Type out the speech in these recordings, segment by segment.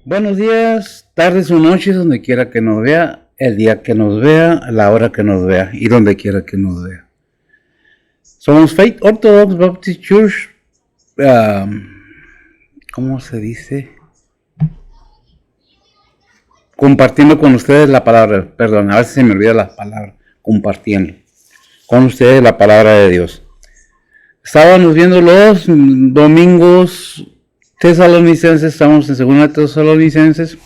Buenos días, tardes o noches, donde quiera que nos vea, el día que nos vea, la hora que nos vea y donde quiera que nos vea. Somos Faith Orthodox Baptist Church, ¿cómo se dice? Compartiendo con ustedes la palabra, perdón, a veces se me olvida la palabra, compartiendo con ustedes la palabra de Dios. Estábamos viendo los domingos tesalonicenses, estamos en 2 Tesalonicenses,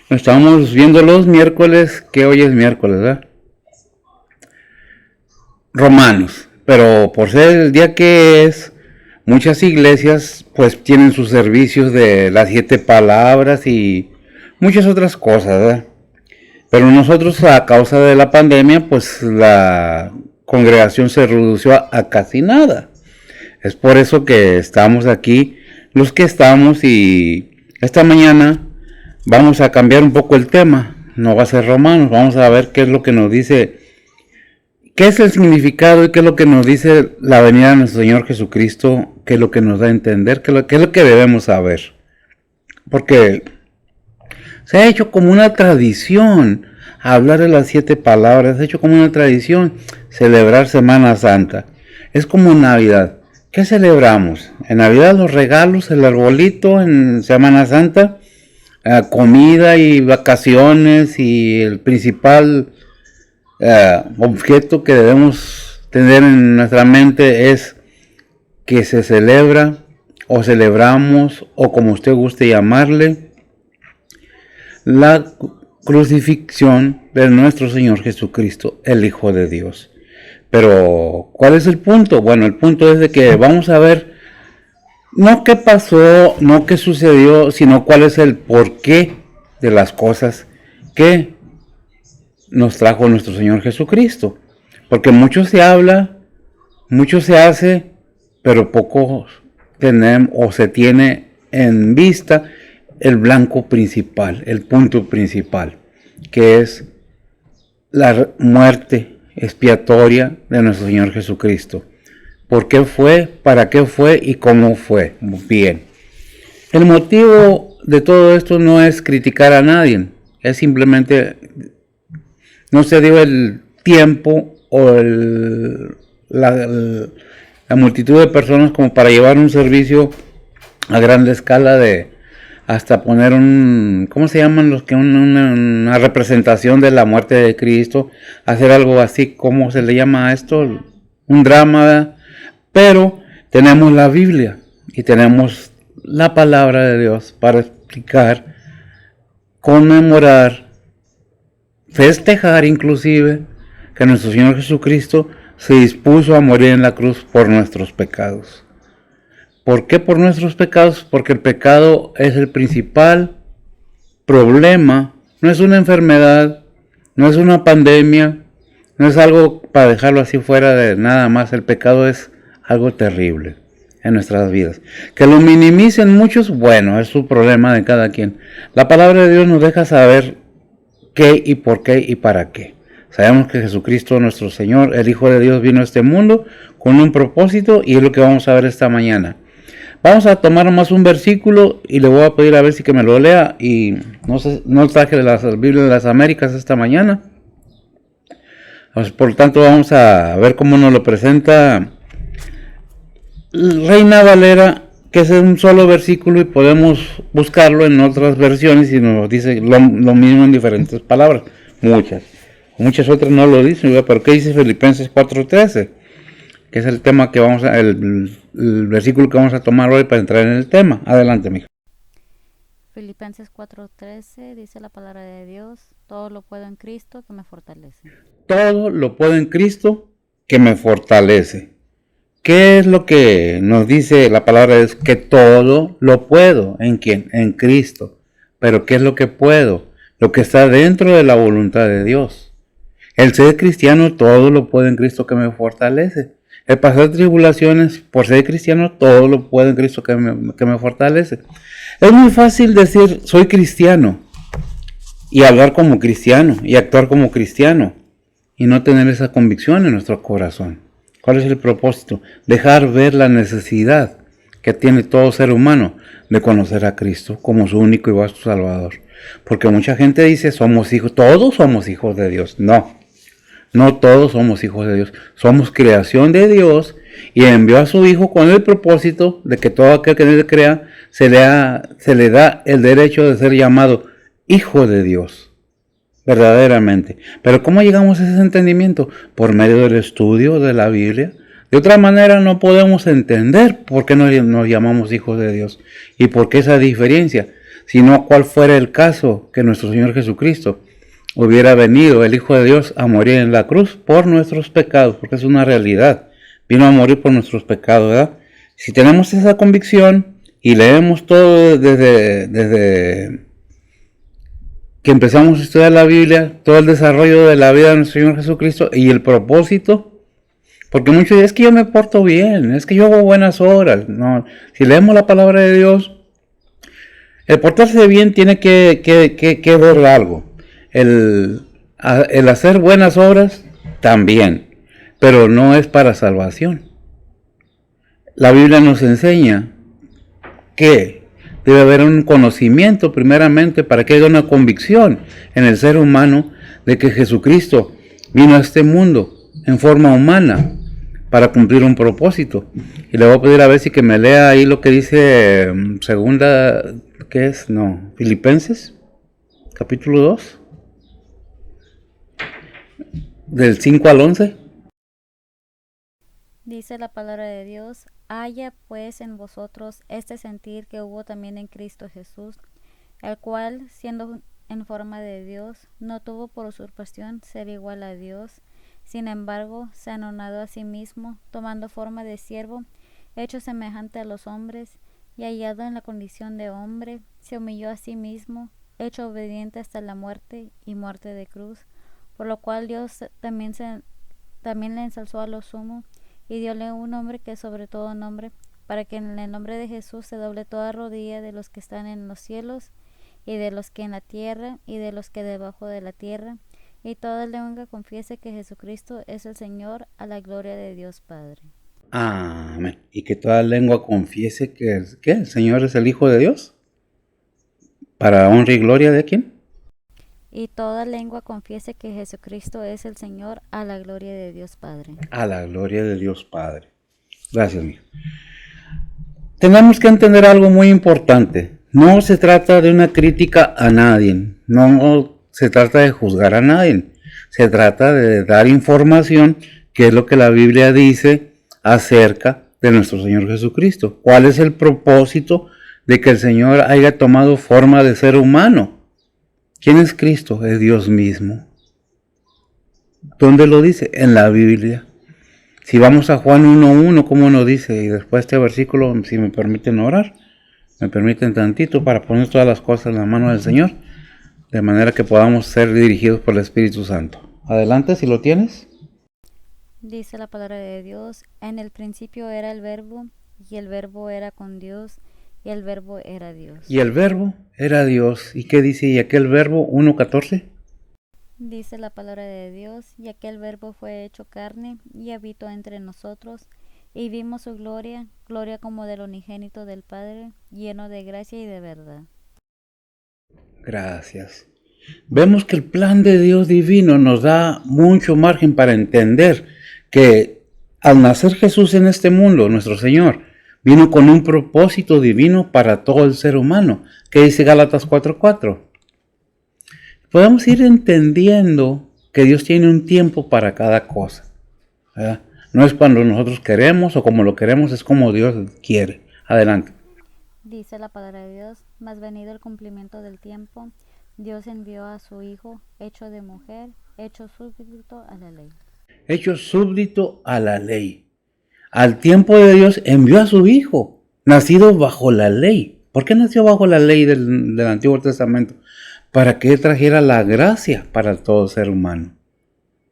estamos viendo los miércoles, que hoy es miércoles, ¿verdad? Romanos, pero por ser el día que es, muchas iglesias pues tienen sus servicios de las 7 palabras y muchas otras cosas, ¿verdad? Pero nosotros, a causa de la pandemia, pues la congregación se redució a casi nada. Es por eso que estamos aquí, los que estamos, y esta mañana vamos a cambiar un poco el tema. No va a ser Romanos, vamos a ver qué es lo que nos dice, qué es el significado y qué es lo que nos dice la venida de nuestro Señor Jesucristo, qué es lo que nos da a entender, qué es lo que debemos saber. Porque se ha hecho como una tradición hablar de las 7 palabras, se ha hecho como una tradición celebrar Semana Santa. Es como Navidad. ¿Qué celebramos? En Navidad los regalos, el arbolito, en Semana Santa, comida y vacaciones, y el principal objeto que debemos tener en nuestra mente es que se celebra o celebramos, o como usted guste llamarle, la crucifixión de nuestro Señor Jesucristo, el Hijo de Dios. Pero, ¿cuál es el punto? Bueno, el punto es de que vamos a ver no qué pasó, no qué sucedió, sino cuál es el porqué de las cosas que nos trajo nuestro Señor Jesucristo. Porque mucho se habla, mucho se hace, pero poco tenemos o se tiene en vista el blanco principal, el punto principal, que es la muerte expiatoria de nuestro Señor Jesucristo. ¿Por qué fue? ¿Para qué fue? ¿Y cómo fue? Bien. El motivo de todo esto no es criticar a nadie, es simplemente no se dio el tiempo o la multitud de personas como para llevar un servicio a gran escala, de hasta poner ¿cómo se llaman los que una representación de la muerte de Cristo? Hacer algo así, ¿cómo se le llama a esto? Un drama, ¿verdad? Pero tenemos la Biblia y tenemos la palabra de Dios para explicar, conmemorar, festejar inclusive que nuestro Señor Jesucristo se dispuso a morir en la cruz por nuestros pecados. ¿Por qué por nuestros pecados? Porque el pecado es el principal problema, no es una enfermedad, no es una pandemia, no es algo para dejarlo así fuera de nada más. El pecado es algo terrible en nuestras vidas. Que lo minimicen muchos, bueno, es su problema de cada quien. La palabra de Dios nos deja saber qué y por qué y para qué. Sabemos que Jesucristo, nuestro Señor, el Hijo de Dios, vino a este mundo con un propósito, y es lo que vamos a ver esta mañana. Vamos a tomar más un versículo y le voy a pedir a ver si que me lo lea. Y no traje la Biblia de las Américas esta mañana. Por lo tanto, vamos a ver cómo nos lo presenta Reina Valera, que es un solo versículo, y podemos buscarlo en otras versiones y nos dice lo mismo en diferentes palabras. Muchas otras no lo dicen, pero ¿qué dice Filipenses 4:13? Que es el tema que el versículo que vamos a tomar hoy para entrar en el tema. Adelante, mija. Filipenses 4:13 dice la palabra de Dios: todo lo puedo en Cristo que me fortalece. Todo lo puedo en Cristo que me fortalece. ¿Qué es lo que nos dice la palabra de Dios? Que todo lo puedo. ¿En quién? En Cristo. Pero ¿qué es lo que puedo? Lo que está dentro de la voluntad de Dios. El ser cristiano, todo lo puedo en Cristo que me fortalece. El pasar tribulaciones, por ser cristiano, todo lo puedo en Cristo que me fortalece. Es muy fácil decir, soy cristiano, y hablar como cristiano, y actuar como cristiano, y no tener esa convicción en nuestro corazón. ¿Cuál es el propósito? Dejar ver la necesidad que tiene todo ser humano, de conocer a Cristo como su único y vasto Salvador. Porque mucha gente dice, somos hijos, todos somos hijos de Dios. No, no todos somos hijos de Dios. Somos creación de Dios y envió a su Hijo con el propósito de que todo aquel que en él crea se le da el derecho de ser llamado hijo de Dios, verdaderamente. Pero ¿cómo llegamos a ese entendimiento? Por medio del estudio de la Biblia. De otra manera no podemos entender por qué nos llamamos hijos de Dios y por qué esa diferencia, sino cuál fuera el caso que nuestro Señor Jesucristo hubiera venido, el Hijo de Dios, a morir en la cruz por nuestros pecados, porque es una realidad. Vino a morir por nuestros pecados, ¿verdad? Si tenemos esa convicción y leemos todo desde que empezamos a estudiar la Biblia, todo el desarrollo de la vida de nuestro Señor Jesucristo y el propósito, porque muchos dicen, es que yo me porto bien, es que yo hago buenas obras. No, si leemos la palabra de Dios, el portarse bien tiene que ver algo. El hacer buenas obras también, pero no es para salvación. La Biblia nos enseña que debe haber un conocimiento primeramente para que haya una convicción en el ser humano de que Jesucristo vino a este mundo en forma humana para cumplir un propósito. Y le voy a pedir a ver si que me lea ahí lo que dice Filipenses, capítulo 2, del 5 al 11. Dice la palabra de Dios, haya pues en vosotros este sentir que hubo también en Cristo Jesús, el cual, siendo en forma de Dios, no tuvo por usurpación ser igual a Dios. Sin embargo, se anonadó a sí mismo, tomando forma de siervo, hecho semejante a los hombres, y hallado en la condición de hombre, se humilló a sí mismo, hecho obediente hasta la muerte y muerte de cruz, por lo cual Dios también le ensalzó a lo sumo, y diole un nombre que es sobre todo nombre, para que en el nombre de Jesús se doble toda rodilla de los que están en los cielos, y de los que en la tierra, y de los que debajo de la tierra, y toda lengua confiese que Jesucristo es el Señor, a la gloria de Dios Padre. Amén. Y que toda lengua confiese que el Señor es el Hijo de Dios. ¿Para honra y gloria de quién? Y toda lengua confiese que Jesucristo es el Señor, a la gloria de Dios Padre. A la gloria de Dios Padre. Gracias, mío. Tenemos que entender algo muy importante. No se trata de una crítica a nadie. No se trata de juzgar a nadie. Se trata de dar información, que es lo que la Biblia dice acerca de nuestro Señor Jesucristo. ¿Cuál es el propósito de que el Señor haya tomado forma de ser humano? ¿Quién es Cristo? Es Dios mismo. ¿Dónde lo dice? En la Biblia. Si vamos a Juan 1:1, ¿cómo nos dice? Y después este versículo, si me permiten orar, me permiten tantito para poner todas las cosas en la mano del Señor, de manera que podamos ser dirigidos por el Espíritu Santo. Adelante, si lo tienes. Dice la palabra de Dios, en el principio era el Verbo, y el Verbo era con Dios, y el Verbo era Dios. Y el Verbo era Dios. ¿Y qué dice? ¿Y aquel Verbo? 1:14. Dice la palabra de Dios, y aquel Verbo fue hecho carne, y habitó entre nosotros, y vimos su gloria, gloria como del unigénito del Padre, lleno de gracia y de verdad. Gracias. Vemos que el plan de Dios divino nos da mucho margen para entender que al nacer Jesús en este mundo, nuestro Señor, vino con un propósito divino para todo el ser humano. ¿Qué dice Gálatas 4:4? Podemos ir entendiendo que Dios tiene un tiempo para cada cosa, ¿verdad? No es cuando nosotros queremos o como lo queremos, es como Dios quiere. Adelante. Dice la palabra de Dios, mas venido el cumplimiento del tiempo, Dios envió a su Hijo, hecho de mujer, hecho súbdito a la ley. Hecho súbdito a la ley. Al tiempo de Dios envió a su Hijo, nacido bajo la ley. ¿Por qué nació bajo la ley del Antiguo Testamento? Para que Él trajera la gracia para todo ser humano.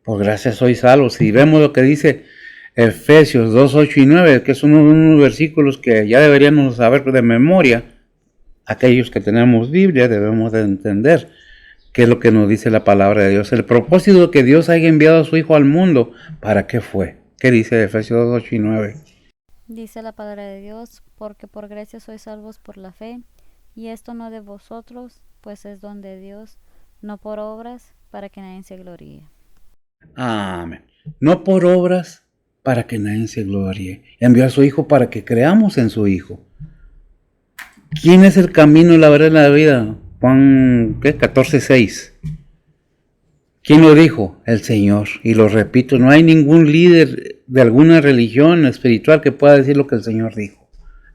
Por gracia sois salvos. Si vemos lo que dice Efesios 2:8 y 9, que son unos versículos que ya deberíamos saber de memoria, aquellos que tenemos Biblia debemos de entender qué es lo que nos dice la palabra de Dios. El propósito de que Dios haya enviado a su Hijo al mundo, ¿para qué fue? ¿Qué dice Efesios 2:8 y 9? Dice la palabra de Dios, porque por gracia sois salvos por la fe, y esto no de vosotros, pues es don de Dios, no por obras, para que nadie se gloríe. Amén. No por obras, para que nadie se gloríe. Envió a su Hijo para que creamos en su Hijo. ¿Quién es el camino, la verdad y la vida? Juan 14:6. ¿Quién lo dijo? El Señor. Y lo repito, no hay ningún líder de alguna religión espiritual que pueda decir lo que el Señor dijo.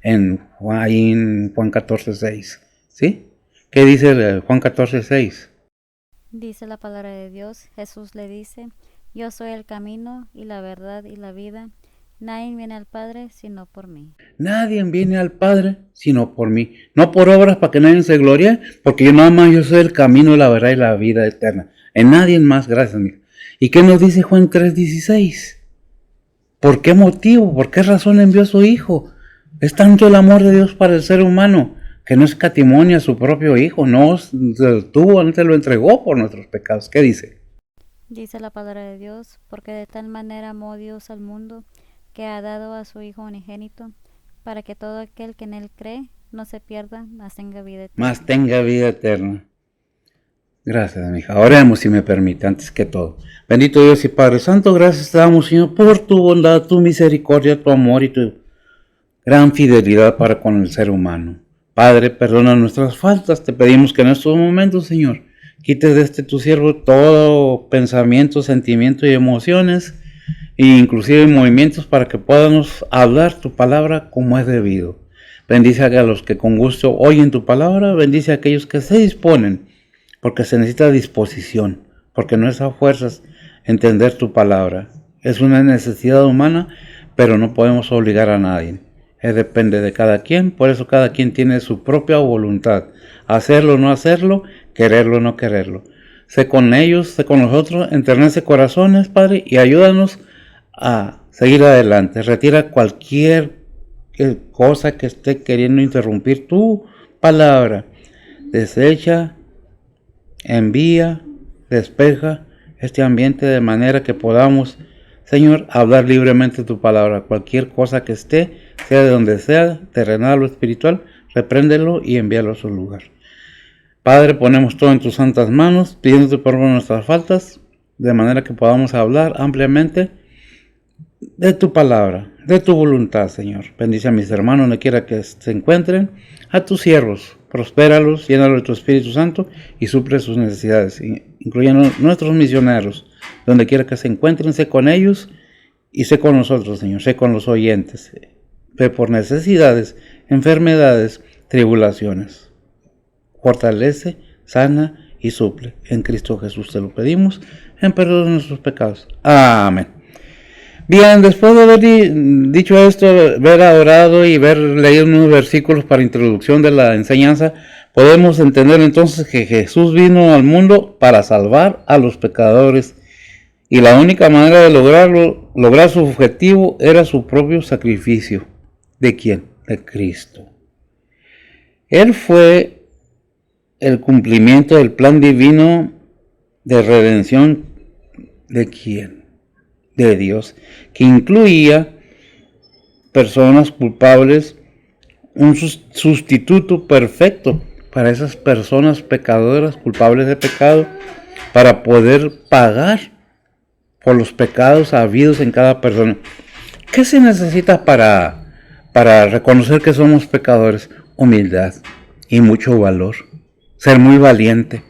Ahí en Juan 14:6. ¿Sí? ¿Qué dice Juan 14:6? Dice la palabra de Dios, Jesús le dice, yo soy el camino y la verdad y la vida. Nadie viene al Padre sino por mí. Nadie viene al Padre sino por mí. No por obras para que nadie se glorie, porque yo soy el camino, la verdad y la vida eterna. En nadie más, gracias, amigo. ¿Y qué nos dice Juan 3:16? ¿Por qué motivo? ¿Por qué razón envió a su Hijo? Es tanto el amor de Dios para el ser humano, que no escatimó a su propio Hijo, no se lo entregó por nuestros pecados. ¿Qué dice? Dice la palabra de Dios, porque de tal manera amó Dios al mundo, que ha dado a su Hijo unigénito, para que todo aquel que en Él cree no se pierda, mas tenga vida eterna. Más tenga vida eterna. Gracias, mi hija. Oremos, si me permite, antes que todo. Bendito Dios y Padre Santo, gracias te damos, Señor, por tu bondad, tu misericordia, tu amor y tu gran fidelidad para con el ser humano. Padre, perdona nuestras faltas. Te pedimos que en estos momentos, Señor, quites de tu siervo todo pensamiento, sentimiento y emociones, e inclusive movimientos, para que podamos hablar tu palabra como es debido. Bendice a los que con gusto oyen tu palabra, bendice a aquellos que se disponen, porque se necesita disposición, porque no es a fuerzas entender tu palabra. Es una necesidad humana, pero no podemos obligar a nadie. Depende de cada quien, por eso cada quien tiene su propia voluntad. Hacerlo o no hacerlo, quererlo o no quererlo. Sé con ellos, sé con nosotros, enternece corazones, Padre, y ayúdanos a seguir adelante. Retira cualquier cosa que esté queriendo interrumpir tu palabra. Desecha, envía, despeja este ambiente de manera que podamos, Señor, hablar libremente tu palabra. Cualquier cosa que esté, sea de donde sea, terrenal o espiritual, repréndelo y envíalo a su lugar. Padre, ponemos todo en tus santas manos, pidiéndote perdón por nuestras faltas, de manera que podamos hablar ampliamente de tu palabra, de tu voluntad, Señor. Bendice a mis hermanos donde quiera que se encuentren, a tus siervos, prospéralos, llénalos de tu Espíritu Santo y suple sus necesidades, incluyendo nuestros misioneros, donde quiera que se encuentren, sé con ellos y sé con nosotros, Señor, sé con los oyentes, ve por necesidades, enfermedades, tribulaciones. Fortalece, sana y suple. En Cristo Jesús te lo pedimos, en perdón de nuestros pecados. Amén. Bien, después de haber dicho esto, haber adorado y haber leído unos versículos para introducción de la enseñanza, podemos entender entonces que Jesús vino al mundo para salvar a los pecadores, y la única manera de lograr su objetivo era su propio sacrificio. ¿De quién? De Cristo. Él fue el cumplimiento del plan divino de redención. ¿De quién? De Dios, que incluía personas culpables, un sustituto perfecto para esas personas pecadoras, culpables de pecado, para poder pagar por los pecados habidos en cada persona. ¿Qué se necesita para reconocer que somos pecadores? Humildad y mucho valor. Ser muy valiente,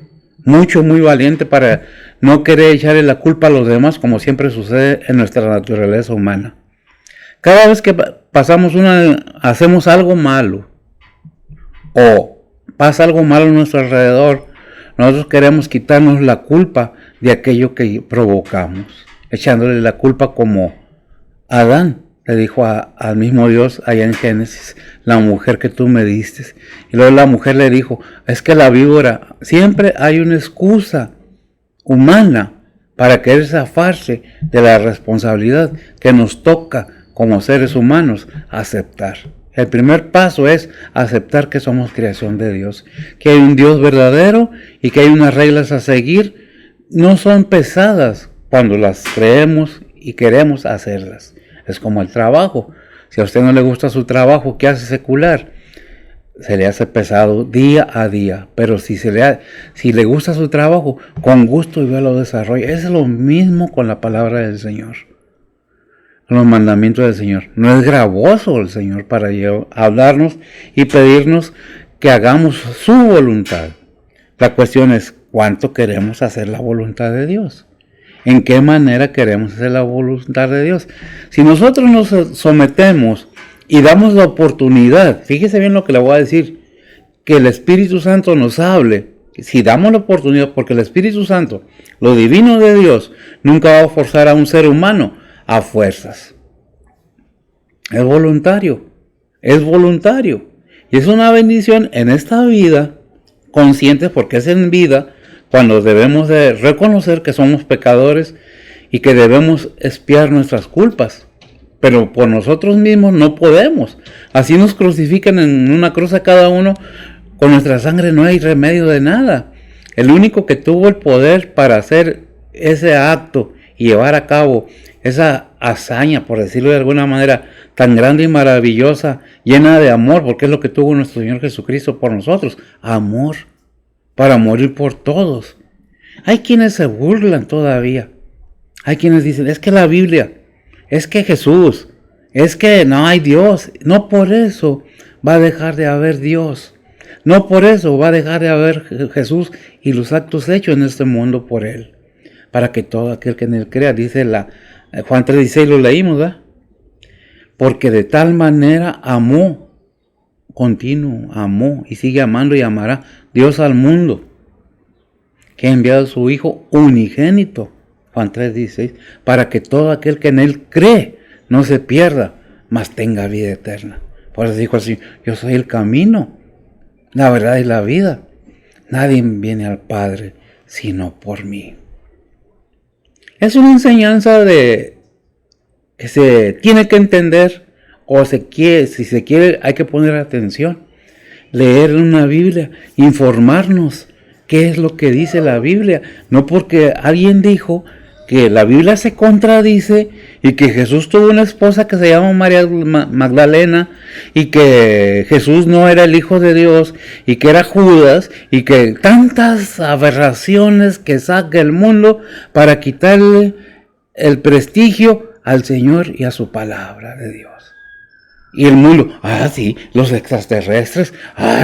muy valiente, para no querer echarle la culpa a los demás, como siempre sucede en nuestra naturaleza humana. Cada vez que hacemos algo malo o pasa algo malo a nuestro alrededor, nosotros queremos quitarnos la culpa de aquello que provocamos, echándole la culpa como Adán le dijo al mismo Dios allá en Génesis: la mujer que tú me diste. Y luego la mujer le dijo: es que la víbora, siempre hay una excusa humana para querer zafarse de la responsabilidad que nos toca como seres humanos aceptar. El primer paso es aceptar que somos creación de Dios, que hay un Dios verdadero y que hay unas reglas a seguir. No son pesadas cuando las creemos y queremos hacerlas. Es como el trabajo. Si a usted no le gusta su trabajo, ¿qué hace secular? Se le hace pesado día a día, pero si le gusta su trabajo, con gusto Dios lo desarrolla. Es lo mismo con la palabra del Señor, los mandamientos del Señor. No es gravoso el Señor para hablarnos y pedirnos que hagamos su voluntad. La cuestión es cuánto queremos hacer la voluntad de Dios. ¿En qué manera queremos hacer la voluntad de Dios? Si nosotros nos sometemos y damos la oportunidad, fíjese bien lo que le voy a decir, que el Espíritu Santo nos hable, si damos la oportunidad, porque el Espíritu Santo, lo divino de Dios, nunca va a forzar a un ser humano a fuerzas. Es voluntario, y es una bendición en esta vida, consciente, porque es en vida, cuando debemos de reconocer que somos pecadores y que debemos expiar nuestras culpas. Pero por nosotros mismos no podemos. Así nos crucifican en una cruz a cada uno. Con nuestra sangre no hay remedio de nada. El único que tuvo el poder para hacer ese acto y llevar a cabo esa hazaña, por decirlo de alguna manera, tan grande y maravillosa, llena de amor, porque es lo que tuvo nuestro Señor Jesucristo por nosotros. Amor, para morir por todos. Hay quienes se burlan todavía. Hay quienes dicen, es que la Biblia, es que Jesús, es que no hay Dios. No por eso va a dejar de haber Dios. No por eso va a dejar de haber Jesús y los actos hechos en este mundo por Él. Para que todo aquel que en Él crea, dice Juan 3:16, lo leímos, ¿verdad? Porque de tal manera amó, amó y sigue amando y amará Dios al mundo, que ha enviado a su Hijo unigénito, Juan 3:16, para que todo aquel que en Él cree no se pierda, mas tenga vida eterna. Por eso dijo así, yo soy el camino, la verdad y la vida. Nadie viene al Padre sino por mí. Es una enseñanza que se tiene que entender, o si se quiere, hay que poner atención. Leer una Biblia, informarnos qué es lo que dice la Biblia. No porque alguien dijo que la Biblia se contradice y que Jesús tuvo una esposa que se llama María Magdalena y que Jesús no era el Hijo de Dios y que era Judas y que tantas aberraciones que saca el mundo para quitarle el prestigio al Señor y a su palabra de Dios. Y el mundo, sí, los extraterrestres,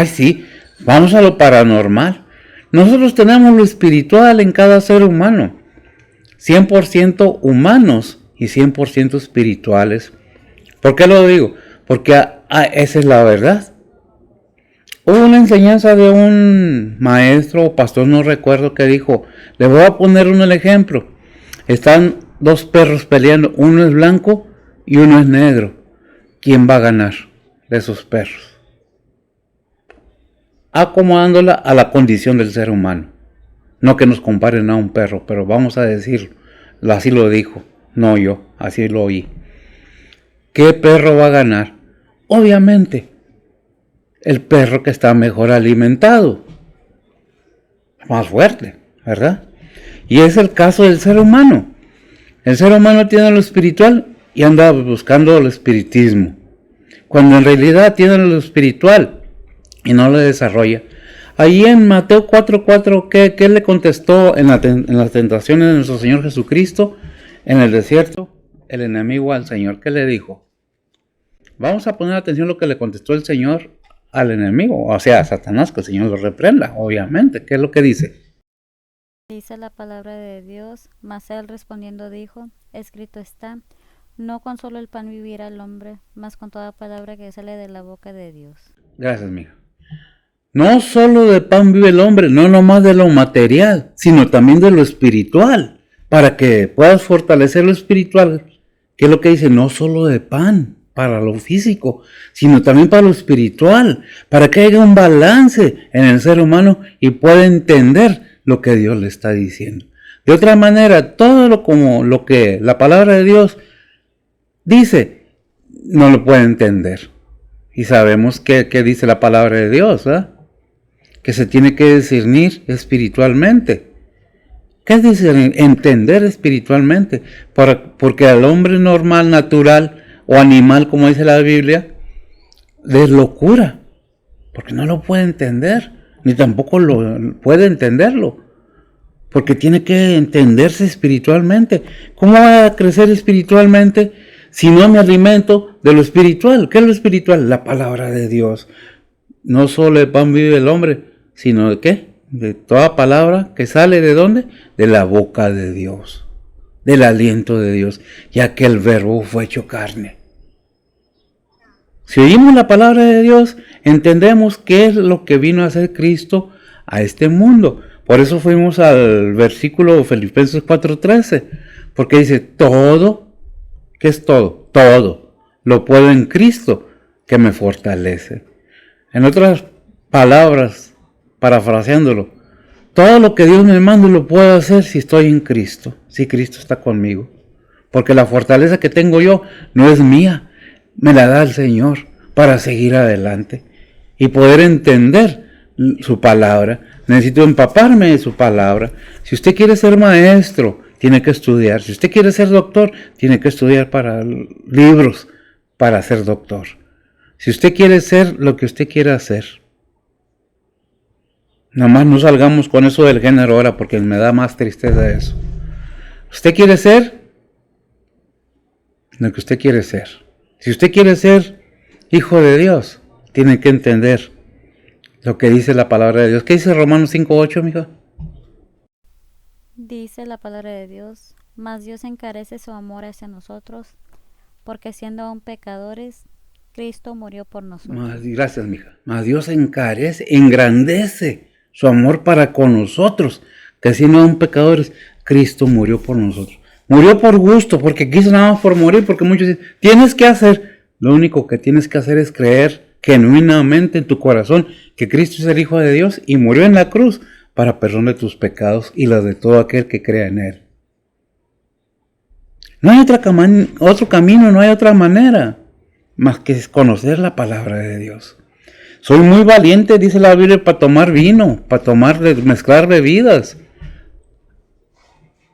sí, vamos a lo paranormal. Nosotros tenemos lo espiritual en cada ser humano, 100% humanos y 100% espirituales. ¿Por qué lo digo? Porque esa es la verdad. Hubo una enseñanza de un maestro o pastor, no recuerdo, que dijo, le voy a poner el ejemplo. Están dos perros peleando, uno es blanco y uno es negro. ¿Quién va a ganar de esos perros? Acomodándola a la condición del ser humano. No que nos comparen a un perro, pero vamos a decirlo. Así lo dijo, no yo, así lo oí. ¿Qué perro va a ganar? Obviamente, el perro que está mejor alimentado, más fuerte, ¿verdad? Y es el caso del ser humano. El ser humano tiene lo espiritual y anda buscando el espiritismo, cuando en realidad tiene lo espiritual y no lo desarrolla. Ahí en Mateo 4:4, ¿qué le contestó en las tentaciones de nuestro Señor Jesucristo en el desierto? El enemigo al Señor, ¿qué le dijo? Vamos a poner atención a lo que le contestó el Señor al enemigo, o sea, a Satanás, que el Señor lo reprenda, obviamente. ¿Qué es lo que dice? Dice la palabra de Dios, mas él respondiendo dijo, escrito está, no con solo el pan vivirá el hombre, mas con toda palabra que sale de la boca de Dios. Gracias, mija. No solo de pan vive el hombre, no nomás de lo material, sino también de lo espiritual, para que puedas fortalecer lo espiritual. ¿Qué es lo que dice? No solo de pan, para lo físico, sino también para lo espiritual, para que haya un balance en el ser humano y pueda entender lo que Dios le está diciendo. De otra manera, todo lo que la palabra de Dios dice, no lo puede entender. Y sabemos que dice la palabra de Dios, ¿verdad? Que se tiene que discernir espiritualmente. ¿Qué es entender espiritualmente? Porque al hombre normal, natural, o animal, como dice la Biblia, es locura, porque no lo puede entender, ni tampoco lo puede entenderlo, porque tiene que entenderse espiritualmente. ¿Cómo va a crecer espiritualmente si no me alimento de lo espiritual? ¿Qué es lo espiritual? La palabra de Dios. No solo de pan vive el hombre, sino de ¿qué? De toda palabra que sale ¿de dónde? De la boca de Dios, del aliento de Dios, ya que el verbo fue hecho carne. Si oímos la palabra de Dios, entendemos qué es lo que vino a hacer Cristo a este mundo. Por eso fuimos al versículo Filipenses 4:13, porque dice, todo, ¿qué es todo? Todo lo puedo en Cristo que me fortalece. En otras palabras, parafraseándolo, todo lo que Dios me manda lo puedo hacer si estoy en Cristo, si Cristo está conmigo. Porque la fortaleza que tengo yo no es mía, me la da el Señor para seguir adelante y poder entender su palabra. Necesito empaparme de su palabra. Si usted quiere ser maestro, tiene que estudiar. Si usted quiere ser doctor, tiene que estudiar para libros para ser doctor. Si usted quiere ser lo que usted quiera hacer, nomás no salgamos con eso del género ahora, porque me da más tristeza eso. Usted quiere ser lo que usted quiere ser. Si usted quiere ser hijo de Dios, tiene que entender lo que dice la palabra de Dios. ¿Qué dice Romanos 5:8, mija? Dice la palabra de Dios, mas Dios encarece su amor hacia nosotros, porque siendo aún pecadores, Cristo murió por nosotros. Gracias, mija. Mas Dios encarece, engrandece su amor para con nosotros, que siendo aún pecadores, Cristo murió por nosotros. Murió por gusto, porque quiso nada más por morir, porque muchos dicen, tienes que hacer. Lo único que tienes que hacer es creer genuinamente en tu corazón que Cristo es el Hijo de Dios y murió en la cruz para perdón de tus pecados y los de todo aquel que crea en Él. No hay otro camino, no hay otra manera más que conocer la palabra de Dios. Soy muy valiente, dice la Biblia, para tomar vino, para mezclar bebidas.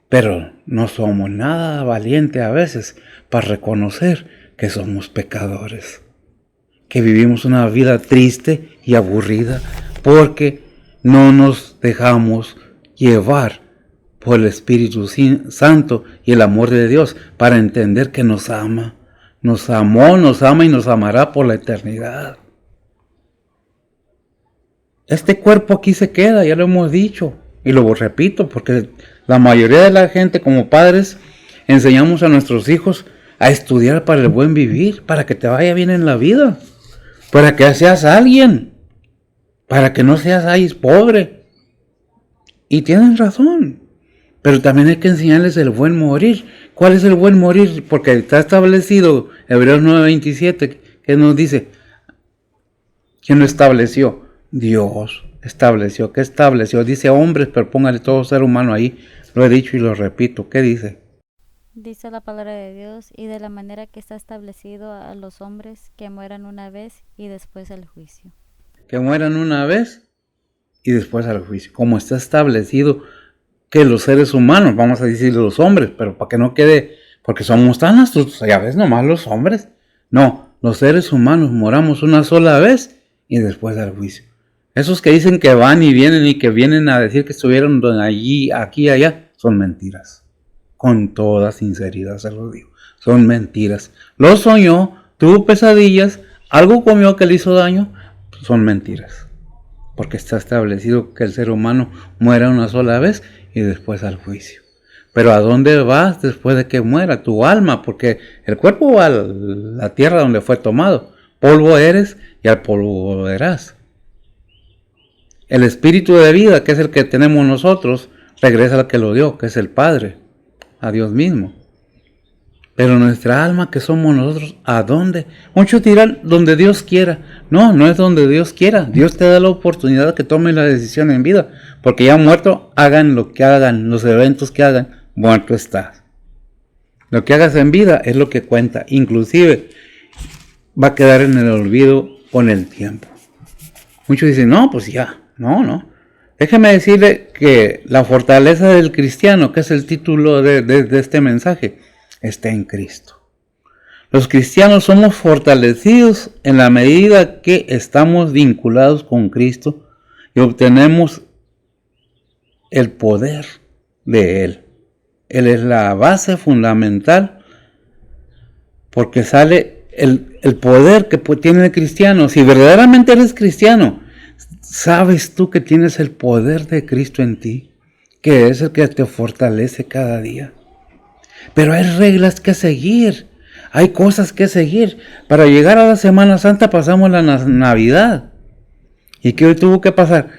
Pero no somos nada valientes a veces para reconocer que somos pecadores, que vivimos una vida triste y aburrida porque no nos dejamos llevar por el Espíritu Santo y el amor de Dios para entender que nos ama, nos amó, nos ama y nos amará por la eternidad. Este cuerpo aquí se queda, ya lo hemos dicho, y lo repito, porque la mayoría de la gente como padres enseñamos a nuestros hijos a estudiar para el buen vivir, para que te vaya bien en la vida, para que seas alguien, para que no seas ahí pobre. Y tienen razón, pero también hay que enseñarles el buen morir. ¿Cuál es el buen morir? Porque está establecido, Hebreos 9:27, que nos dice, ¿quién lo estableció? Dios estableció. ¿Qué estableció? Dice hombres, pero póngale todo ser humano ahí. Lo he dicho y lo repito. ¿Qué dice? Dice la palabra de Dios, y de la manera que está establecido a los hombres que mueran una vez y después el juicio. Que mueran una vez y después al juicio. Como está establecido que los seres humanos, vamos a decir los hombres, pero para que no quede, porque somos tan astutos, ya ves, nomás los hombres. No, los seres humanos moramos una sola vez y después al juicio. Esos que dicen que van y que vienen a decir que estuvieron allí, aquí, allá, son mentiras. Con toda sinceridad se lo digo. Son mentiras. Lo soñó, tuvo pesadillas, algo comió que le hizo daño, son mentiras. Porque está establecido que el ser humano muera una sola vez y después al juicio. Pero ¿a dónde vas después de que muera? Tu alma, porque el cuerpo va a la tierra donde fue tomado. Polvo eres y al polvo volverás. El espíritu de vida, que es el que tenemos nosotros, regresa al que lo dio, que es el Padre, a Dios mismo. Pero nuestra alma, que somos nosotros, ¿a dónde? Muchos dirán, donde Dios quiera. No, no es donde Dios quiera. Dios te da la oportunidad de que tomes la decisión en vida. Porque ya muerto, hagan lo que hagan, los eventos que hagan, muerto estás. Lo que hagas en vida es lo que cuenta. Inclusive, va a quedar en el olvido con el tiempo. Muchos dicen, no, pues ya. No. Déjeme decirle que la fortaleza del cristiano, que es el título de este mensaje, está en Cristo. Los cristianos somos fortalecidos en la medida que estamos vinculados con Cristo y obtenemos el poder de Él. Él es la base fundamental porque sale el poder que tiene el cristiano. Si verdaderamente eres cristiano, sabes tú que tienes el poder de Cristo en ti, que es el que te fortalece cada día. Pero hay reglas que seguir, hay cosas que seguir. Para llegar a la Semana Santa pasamos la Navidad. ¿Y qué tuvo que pasar?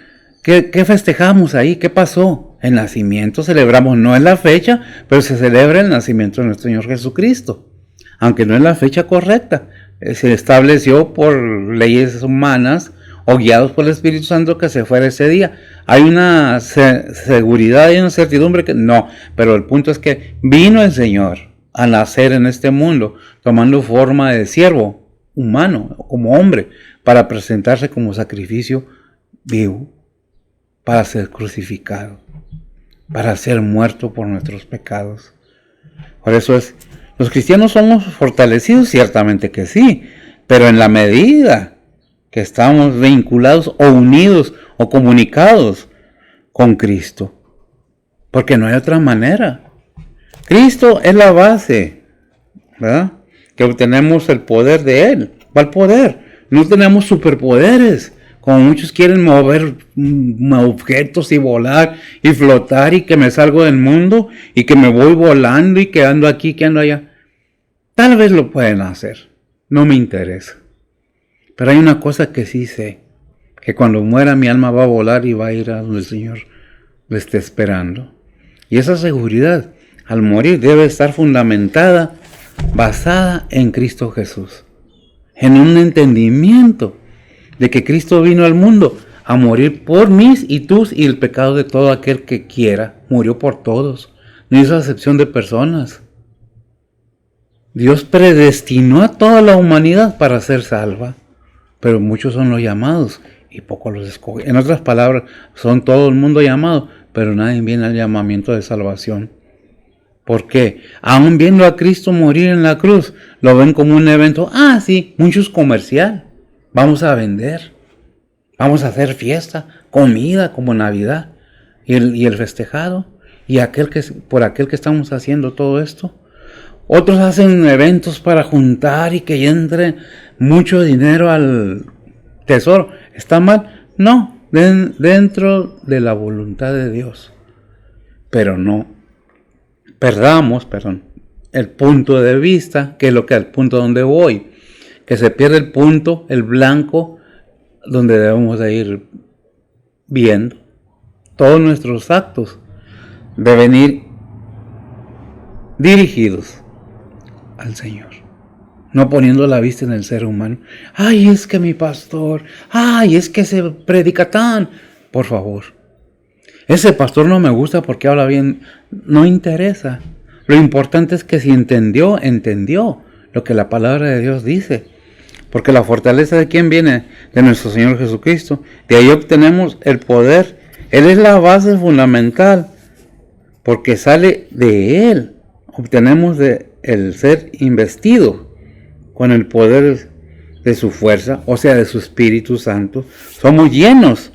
¿Qué festejamos ahí? ¿Qué pasó? El nacimiento celebramos, no es la fecha, pero se celebra el nacimiento de nuestro Señor Jesucristo. Aunque no es la fecha correcta. Se estableció por leyes humanas o guiados por el Espíritu Santo que se fuera ese día. Hay una seguridad y una certidumbre que no, pero el punto es que vino el Señor a nacer en este mundo, tomando forma de siervo humano, como hombre, para presentarse como sacrificio vivo, para ser crucificado, para ser muerto por nuestros pecados. Por eso los cristianos somos fortalecidos, ciertamente que sí, pero en la medida que estamos vinculados o unidos o comunicados con Cristo. Porque no hay otra manera. Cristo es la base, ¿verdad? Que obtenemos el poder de Él. ¿Cuál poder? No tenemos superpoderes, como muchos quieren mover objetos y volar y flotar y que me salgo del mundo y que me voy volando y que ando aquí, que ando allá. Tal vez lo pueden hacer, no me interesa. Pero hay una cosa que sí sé, que cuando muera mi alma va a volar y va a ir a donde el Señor lo esté esperando. Y esa seguridad al morir debe estar fundamentada, basada en Cristo Jesús, en un entendimiento de que Cristo vino al mundo a morir por mis y tus y el pecado de todo aquel que quiera. Murió por todos, no hizo acepción de personas. Dios predestinó a toda la humanidad para ser salva, pero muchos son los llamados y pocos los escogen. En otras palabras, son todo el mundo llamado, pero nadie viene al llamamiento de salvación. ¿Por qué? Aún viendo a Cristo morir en la cruz, lo ven como un evento. Ah, sí, muchos comercial. Vamos a vender, vamos a hacer fiesta, comida como Navidad y el festejado. Y por aquel que estamos haciendo todo esto. Otros hacen eventos para juntar y que entre mucho dinero al tesoro. ¿Está mal? No, dentro de la voluntad de Dios. Pero no perdamos, el punto de vista, que es lo que al punto donde voy. Que se pierde el punto, el blanco, donde debemos de ir viendo. Todos nuestros actos deben ir dirigidos al Señor, no poniendo la vista en el ser humano. Ay, es que mi pastor, ay, es que se predica tan. Por favor, ese pastor no me gusta porque habla bien. No interesa. Lo importante es que si entendió lo que la palabra de Dios dice. Porque la fortaleza de quién viene, de nuestro Señor Jesucristo. De ahí obtenemos el poder. Él es la base fundamental, porque sale de Él. Obtenemos el ser investido con el poder de su fuerza, o sea, de su Espíritu Santo. Somos llenados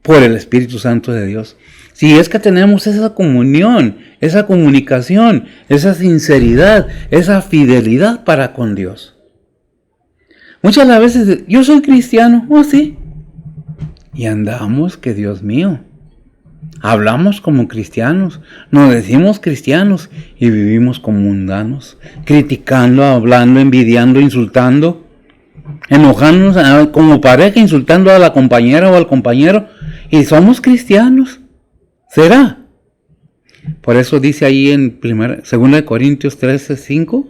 por el Espíritu Santo de Dios. Si es que tenemos esa comunión, esa comunicación, esa sinceridad, esa fidelidad para con Dios. Muchas veces, yo soy cristiano, sí. Y andamos, que Dios mío, hablamos como cristianos, nos decimos cristianos y vivimos como mundanos, criticando, hablando, envidiando, insultando, enojándonos como pareja, insultando a la compañera o al compañero, y somos cristianos. ¿Será? Por eso dice ahí en 2 Corintios 13:5.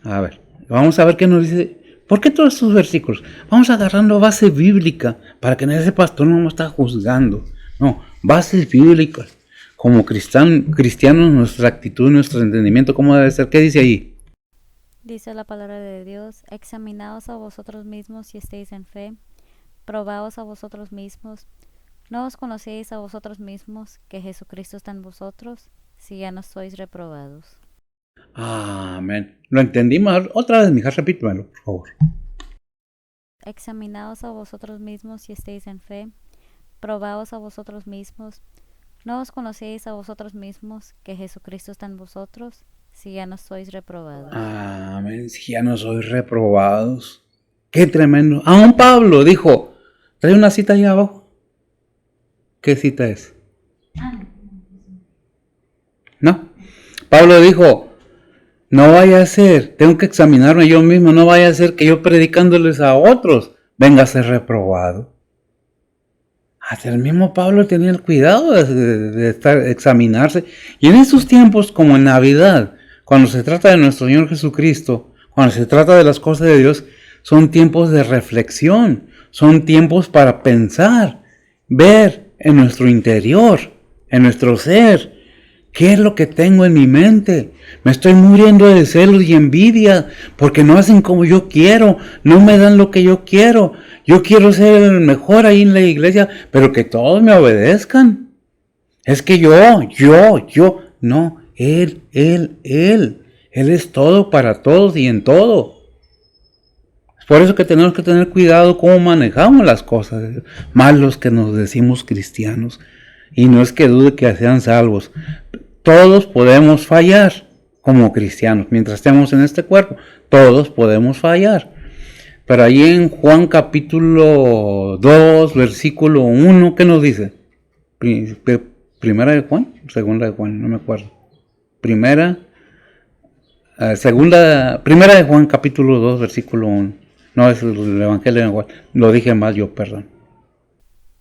A ver, vamos a ver qué nos dice. ¿Por qué todos estos versículos? Vamos agarrando base bíblica para que ese pastor no nos está juzgando. No, bases bíblicas. Como cristianos, nuestra actitud, nuestro entendimiento, ¿cómo debe ser? ¿Qué dice ahí? Dice la palabra de Dios: examinaos a vosotros mismos si estéis en fe, probaos a vosotros mismos. ¿No os conocéis a vosotros mismos que Jesucristo está en vosotros, si ya no sois reprobados. Amén. ¿Lo entendimos? Otra vez, mija, repítemelo, por favor. Examinaos a vosotros mismos si estéis en fe, probaos a vosotros mismos. ¿No os conocéis a vosotros mismos que Jesucristo está en vosotros, si ya no sois reprobados? Amén. Si ya no sois reprobados. Qué tremendo. Aún Pablo dijo, trae una cita ahí abajo. ¿Qué cita es? No. Pablo dijo, no vaya a ser, tengo que examinarme yo mismo, no vaya a ser que yo predicándoles a otros venga a ser reprobado. Hasta el mismo Pablo tenía el cuidado de examinarse. Y en estos tiempos, como en Navidad, cuando se trata de nuestro Señor Jesucristo, cuando se trata de las cosas de Dios, son tiempos de reflexión, son tiempos para pensar, ver en nuestro interior, en nuestro ser, ¿qué es lo que tengo en mi mente? Me estoy muriendo de celos y envidia porque no hacen como yo quiero, no me dan lo que yo quiero. Yo quiero ser el mejor ahí en la iglesia, pero que todos me obedezcan. Es que no, Él es todo para todos y en todo. Es por eso que tenemos que tener cuidado cómo manejamos las cosas, más los que nos decimos cristianos. Y no es que dude que sean salvos. Todos podemos fallar como cristianos. Mientras estemos en este cuerpo, todos podemos fallar. Pero ahí en Juan capítulo 2, versículo 1, ¿qué nos dice? ¿Primera de Juan? Segunda de Juan, no me acuerdo. Primera de Juan capítulo 2, versículo 1. No, es el Evangelio de Juan. Lo dije mal yo, perdón.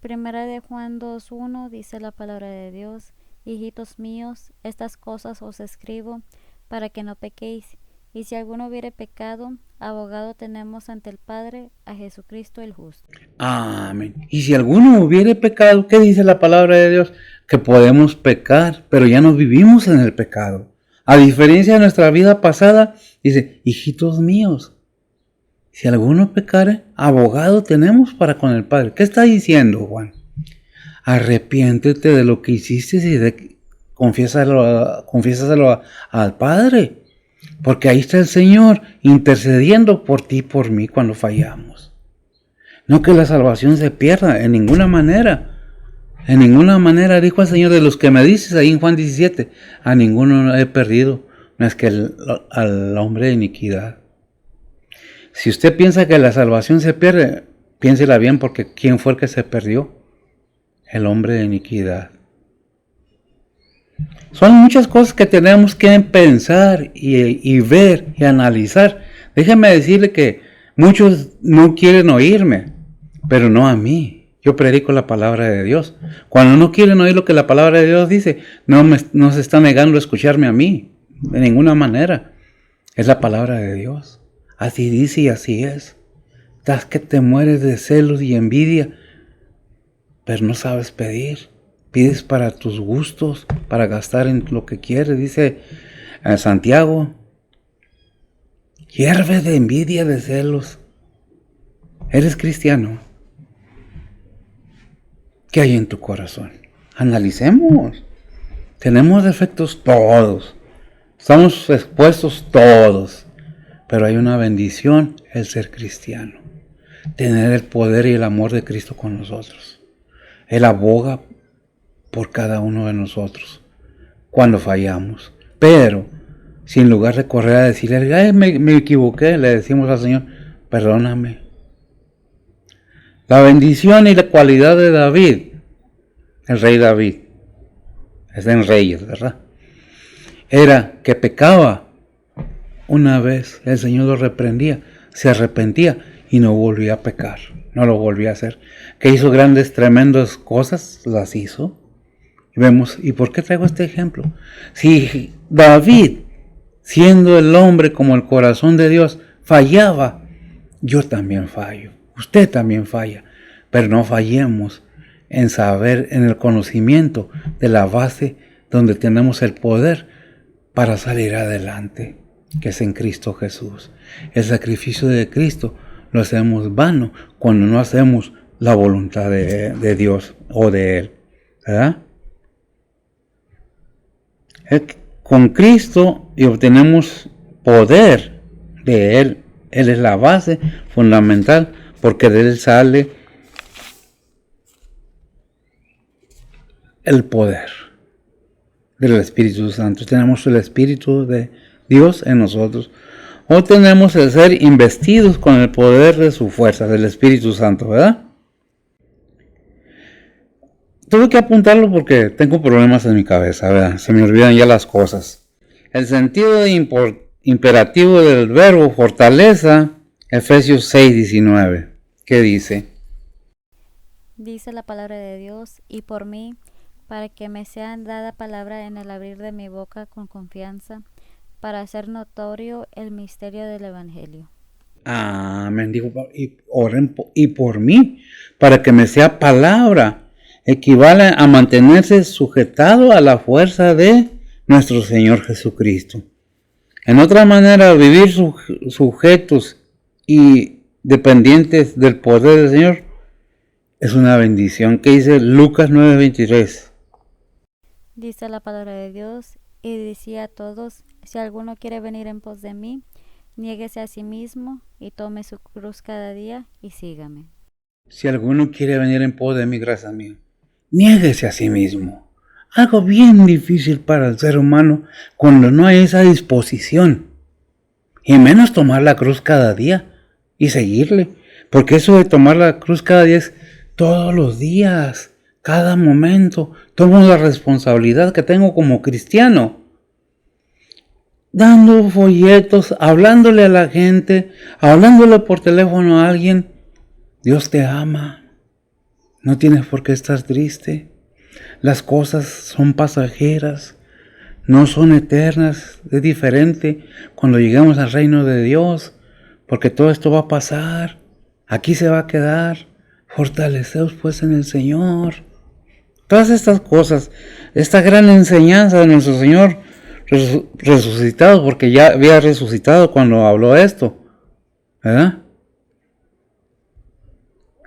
Primera de Juan 2:1 dice la palabra de Dios: Hijitos míos, estas cosas os escribo para que no pequéis. Y si alguno hubiere pecado, abogado tenemos ante el Padre, a Jesucristo el justo. Amén. Y si alguno hubiere pecado, ¿qué dice la palabra de Dios? Que podemos pecar, pero ya no vivimos en el pecado. A diferencia de nuestra vida pasada, dice, hijitos míos, si alguno pecare, abogado tenemos para con el Padre. ¿Qué está diciendo, Juan? Arrepiéntete de lo que hiciste y confiésaselo al Padre. Porque ahí está el Señor intercediendo por ti y por mí cuando fallamos. No que la salvación se pierda en ninguna manera. En ninguna manera, dijo el Señor, de los que me dices ahí en Juan 17, a ninguno he perdido, más que al hombre de iniquidad. Si usted piensa que la salvación se pierde, piénsela bien, porque ¿quién fue el que se perdió? El hombre de iniquidad. Son muchas cosas que tenemos que pensar y ver y analizar. Déjeme decirle que muchos no quieren oírme, pero no a mí. Yo predico la palabra de Dios. Cuando no quieren oír lo que la palabra de Dios dice, no se está negando a escucharme a mí, de ninguna manera. Es la palabra de Dios. Así dice y así es. Estás que te mueres de celos y envidia, pero no sabes pedir. Pides para tus gustos, para gastar en lo que quieres. Dice Santiago, hierve de envidia, de celos. ¿Eres cristiano? ¿Qué hay en tu corazón? Analicemos. Tenemos defectos todos. Estamos expuestos todos. Pero hay una bendición, el ser cristiano. Tener el poder y el amor de Cristo con nosotros. Él aboga por cada uno de nosotros cuando fallamos. Pero, si en lugar de correr a decirle, ay, me equivoqué, le decimos al Señor, perdóname. La bendición y la cualidad de David, el rey David, es en Reyes, ¿verdad? Era que pecaba. Una vez el Señor lo reprendía, se arrepentía y no volvía a pecar, no lo volvía a hacer. Que hizo grandes, tremendas cosas, las hizo. Y vemos, ¿y por qué traigo este ejemplo? Si David, siendo el hombre como el corazón de Dios, fallaba, yo también fallo, usted también falla, pero no fallemos en saber, en el conocimiento de la base donde tenemos el poder para salir adelante, que es en Cristo Jesús. El sacrificio de Cristo lo hacemos vano cuando no hacemos la voluntad de Dios o de Él, ¿verdad? con Cristo y obtenemos poder de Él. Él es la base fundamental, porque de Él sale el poder del Espíritu Santo. Tenemos el Espíritu de Dios en nosotros. O tenemos el ser investidos con el poder de su fuerza, del Espíritu Santo, ¿verdad? Tuve que apuntarlo porque tengo problemas en mi cabeza, ¿verdad? Se me olvidan ya las cosas. El sentido imperativo del verbo fortaleza, Efesios 6:19. ¿Qué dice? Dice la palabra de Dios, y por mí, para que me sea dada palabra en el abrir de mi boca con confianza, para hacer notorio el misterio del Evangelio. Amén. Digo, y por mí, para que me sea palabra, equivale a mantenerse sujetado a la fuerza de nuestro Señor Jesucristo. En otra manera, vivir sujetos y dependientes del poder del Señor es una bendición. ¿Qué dice Lucas 9:23? Dice la palabra de Dios, y decía a todos, si alguno quiere venir en pos de mí, niéguese a sí mismo y tome su cruz cada día y sígame. Si alguno quiere venir en pos de mí, gracias mío, niéguese a sí mismo. Algo bien difícil para el ser humano cuando no hay esa disposición. Y menos tomar la cruz cada día y seguirle. Porque eso de tomar la cruz cada día es todos los días, cada momento. Tomo la responsabilidad que tengo como cristiano. Dando folletos, hablándole a la gente, hablándole por teléfono a alguien. Dios te ama. No tienes por qué estar triste. Las cosas son pasajeras, no son eternas. Es diferente cuando lleguemos al reino de Dios, porque todo esto va a pasar. Aquí se va a quedar. Fortaleceos pues en el Señor. Todas estas cosas, esta gran enseñanza de nuestro Señor resucitado, porque ya había resucitado cuando habló esto, ¿verdad?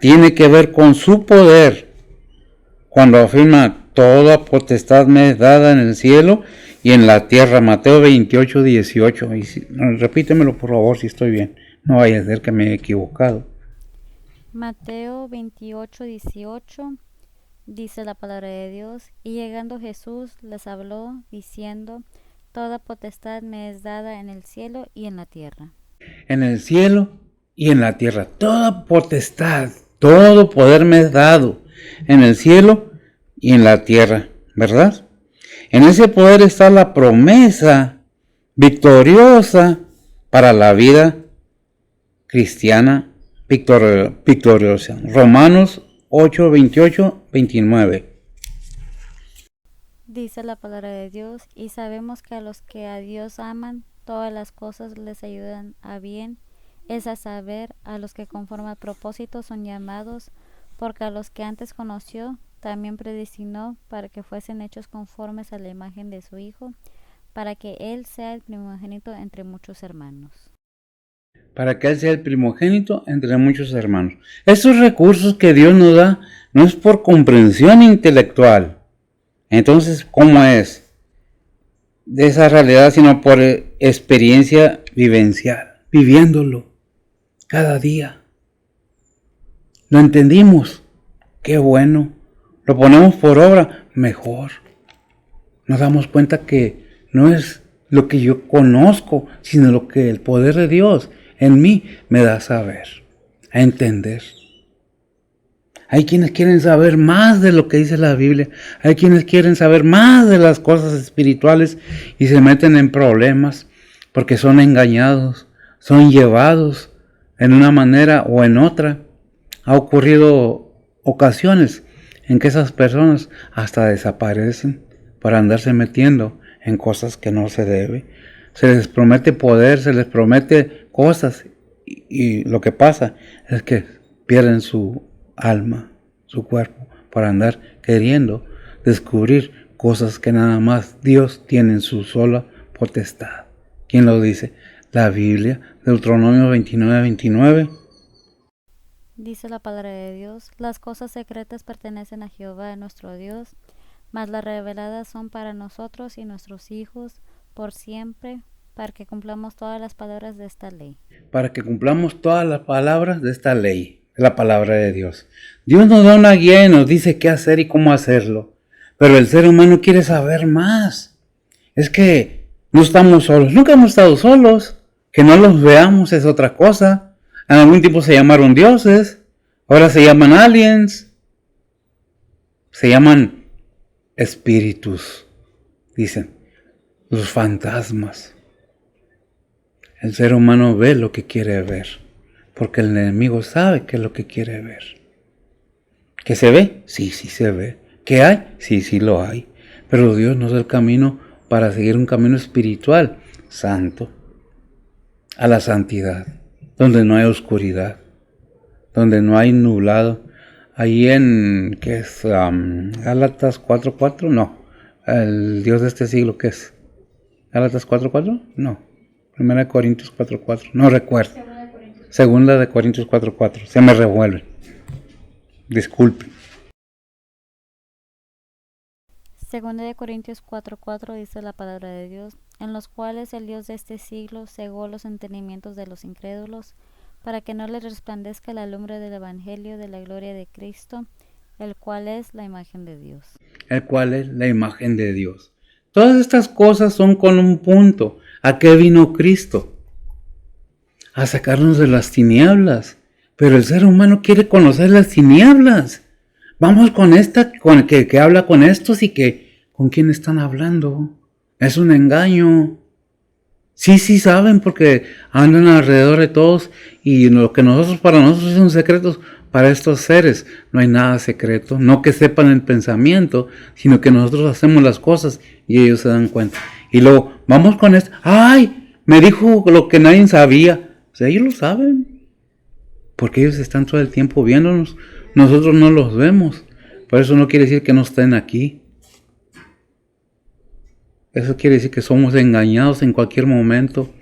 Tiene que ver con su poder cuando afirma: toda potestad me es dada en el cielo y en la tierra. Mateo 28:18. Repítemelo por favor si estoy bien. No vaya a ser que me he equivocado. Mateo 28:18 dice la palabra de Dios, y llegando Jesús les habló diciendo, toda potestad me es dada en el cielo y en la tierra. En el cielo y en la tierra. Toda potestad, todo poder me es dado en el cielo y en la tierra, ¿verdad? En ese poder está la promesa victoriosa para la vida cristiana victoriosa. Romanos 8:28-29. Dice la palabra de Dios, y sabemos que a los que a Dios aman, todas las cosas les ayudan a bien, es a saber, a los que conforme al propósito son llamados, porque a los que antes conoció, también predestinó para que fuesen hechos conformes a la imagen de su Hijo, para que Él sea el primogénito entre muchos hermanos. Para que Él sea el primogénito entre muchos hermanos. Estos recursos que Dios nos da no es por comprensión intelectual. Entonces, ¿cómo es? De esa realidad, sino por experiencia vivencial, viviéndolo cada día. Lo entendimos, qué bueno. Lo ponemos por obra, mejor. Nos damos cuenta que no es lo que yo conozco, sino lo que el poder de Dios en mí me da a saber, a entender. Hay quienes quieren saber más de lo que dice la Biblia. Hay quienes quieren saber más de las cosas espirituales y se meten en problemas porque son engañados, son llevados en una manera o en otra. Ha ocurrido ocasiones en que esas personas hasta desaparecen para andarse metiendo en cosas que no se debe. Se les promete poder, se les promete cosas y lo que pasa es que pierden su alma, su cuerpo, para andar queriendo descubrir cosas que nada más Dios tiene en su sola potestad. ¿Quién lo dice? La Biblia, Deuteronomio 29:29. Dice la palabra de Dios, las cosas secretas pertenecen a Jehová nuestro Dios, mas las reveladas son para nosotros y nuestros hijos por siempre, para que cumplamos todas las palabras de esta ley. Para que cumplamos todas las palabras de esta ley, la palabra de Dios. Dios nos da una guía y nos dice qué hacer y cómo hacerlo. Pero el ser humano quiere saber más. Es que no estamos solos. Nunca hemos estado solos. Que no los veamos es otra cosa. En algún tiempo se llamaron dioses. Ahora se llaman aliens. Se llaman espíritus. Dicen, los fantasmas. El ser humano ve lo que quiere ver, porque el enemigo sabe qué es lo que quiere ver. ¿Que se ve? Sí, sí se ve. ¿Que hay? Sí, sí lo hay. Pero Dios nos da el camino para seguir un camino espiritual, santo, a la santidad, donde no hay oscuridad, donde no hay nublado. Ahí en, ¿qué es? Gálatas 4:4, no. El Dios de este siglo, ¿qué es? ¿Gálatas 4:4? No. 1 Corintios 4:4, no recuerdo. Segunda de Corintios 4:4, se me revuelve. Disculpe. Segunda de Corintios 4:4 dice la palabra de Dios, en los cuales el Dios de este siglo cegó los entendimientos de los incrédulos, para que no les resplandezca la lumbre del evangelio de la gloria de Cristo, el cual es la imagen de Dios. El cual es la imagen de Dios. Todas estas cosas son con un punto. ¿A qué vino Cristo? A sacarnos de las tinieblas. Pero el ser humano quiere conocer las tinieblas. Vamos con esta, con que habla con estos y que con quién están hablando. Es un engaño. Sí saben porque andan alrededor de todos y lo que para nosotros son secretos, para estos seres no hay nada secreto. No que sepan el pensamiento, sino que nosotros hacemos las cosas y ellos se dan cuenta. Y luego, vamos con esto. ¡Ay! Me dijo lo que nadie sabía. O sea, ellos lo saben. Porque ellos están todo el tiempo viéndonos. Nosotros no los vemos. Por eso no quiere decir que no estén aquí. Eso quiere decir que somos engañados en cualquier momento.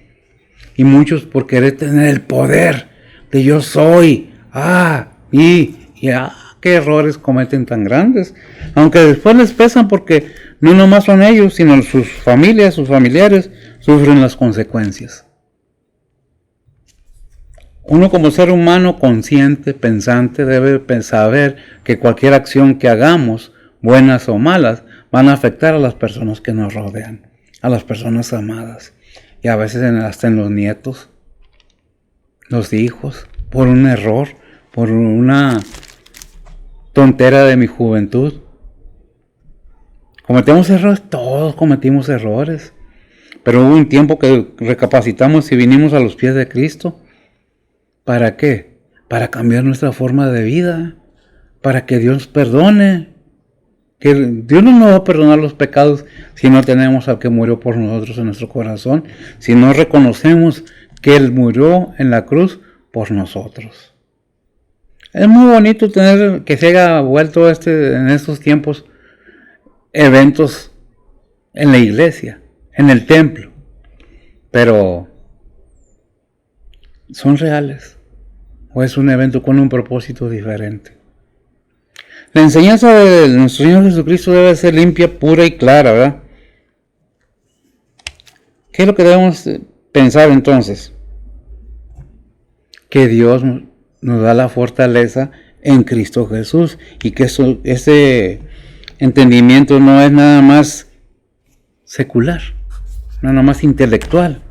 Y muchos por querer tener el poder de yo soy. Qué errores cometen tan grandes. Aunque después les pesan porque no nomás son ellos, sino sus familias, sus familiares sufren las consecuencias. Uno como ser humano consciente, pensante, debe saber que cualquier acción que hagamos, buenas o malas, van a afectar a las personas que nos rodean, a las personas amadas. Y a veces hasta en los nietos, los hijos, por un error, por una tontera de mi juventud. Cometemos errores, todos cometimos errores. Pero hubo un tiempo que recapacitamos y vinimos a los pies de Cristo. ¿Para qué? Para cambiar nuestra forma de vida. Para que Dios perdone. Que Dios no nos va a perdonar los pecados si no tenemos al que murió por nosotros en nuestro corazón. Si no reconocemos que Él murió en la cruz por nosotros. Es muy bonito tener que se haya vuelto en estos tiempos eventos en la iglesia, en el templo, pero ¿son reales? ¿O es un evento con un propósito diferente? La enseñanza de nuestro Señor Jesucristo debe ser limpia, pura y clara, ¿verdad? ¿Qué es lo que debemos pensar entonces? Que Dios nos da la fortaleza en Cristo Jesús y que ese entendimiento no es nada más secular, nada más intelectual.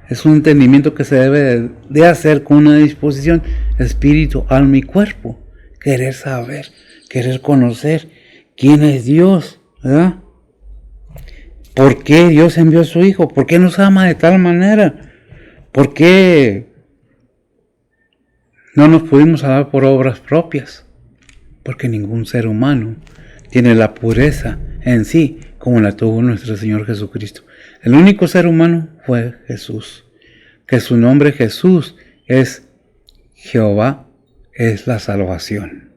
Es un entendimiento que se debe de hacer con una disposición, espíritu, alma y cuerpo. Querer saber, querer conocer quién es Dios, ¿verdad? ¿Por qué Dios envió a su Hijo? ¿Por qué nos ama de tal manera? ¿Por qué no nos pudimos salvar por obras propias? Porque ningún ser humano tiene la pureza en sí como la tuvo nuestro Señor Jesucristo. El único ser humano fue Jesús. Que su nombre Jesús es Jehová, es la salvación.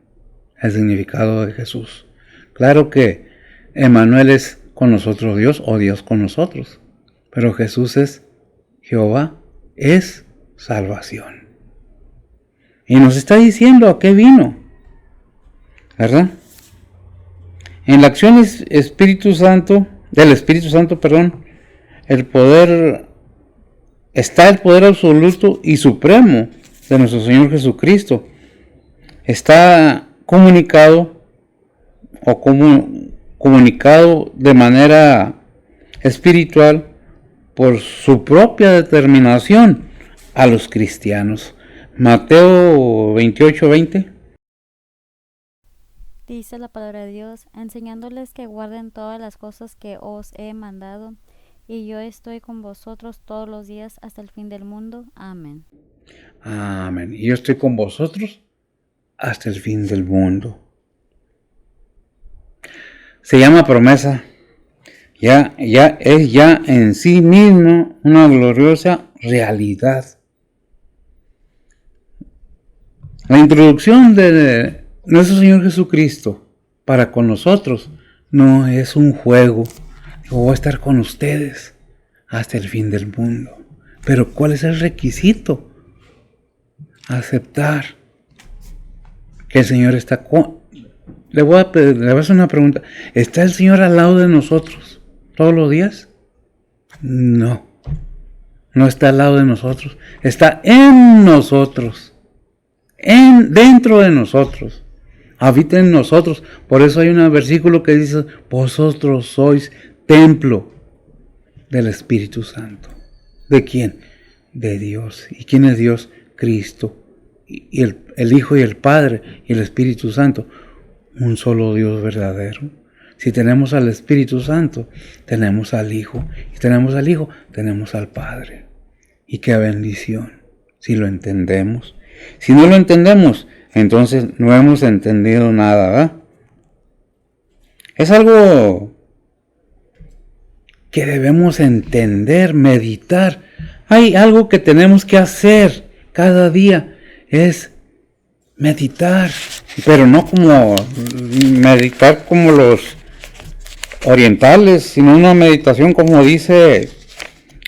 El significado de Jesús. Claro que Emmanuel es con nosotros Dios o Dios con nosotros. Pero Jesús es Jehová, es salvación. Y nos está diciendo a qué vino, ¿verdad? En la acción del Espíritu Santo, el poder está el poder absoluto y supremo de nuestro Señor Jesucristo. Está comunicado comunicado de manera espiritual por su propia determinación a los cristianos. Mateo 28:20. Dice la palabra de Dios, enseñándoles que guarden todas las cosas que os he mandado, y yo estoy con vosotros todos los días hasta el fin del mundo. Amén. Amén. Y yo estoy con vosotros hasta el fin del mundo. Se llama promesa. Ya es en sí mismo una gloriosa realidad. La introducción de nuestro Señor Jesucristo para con nosotros no es un juego. Yo voy a estar con ustedes hasta el fin del mundo. Pero ¿cuál es el requisito? Aceptar que el Señor está con... Le voy a hacer una pregunta. ¿Está el Señor al lado de nosotros todos los días? No. No está al lado de nosotros. Está en nosotros. Dentro de nosotros. Habita en nosotros. Por eso hay un versículo que dice, vosotros sois templo del Espíritu Santo. ¿De quién? De Dios. ¿Y quién es Dios? Cristo. Y el Hijo y el Padre y el Espíritu Santo. Un solo Dios verdadero. Si tenemos al Espíritu Santo, tenemos al Hijo. Y tenemos al Hijo, tenemos al Padre. Y qué bendición, si lo entendemos. Si no lo entendemos, entonces no hemos entendido nada, ¿verdad? Es algo que debemos entender, meditar. Hay algo que tenemos que hacer cada día, es meditar, pero no como meditar como los orientales, sino una meditación como dice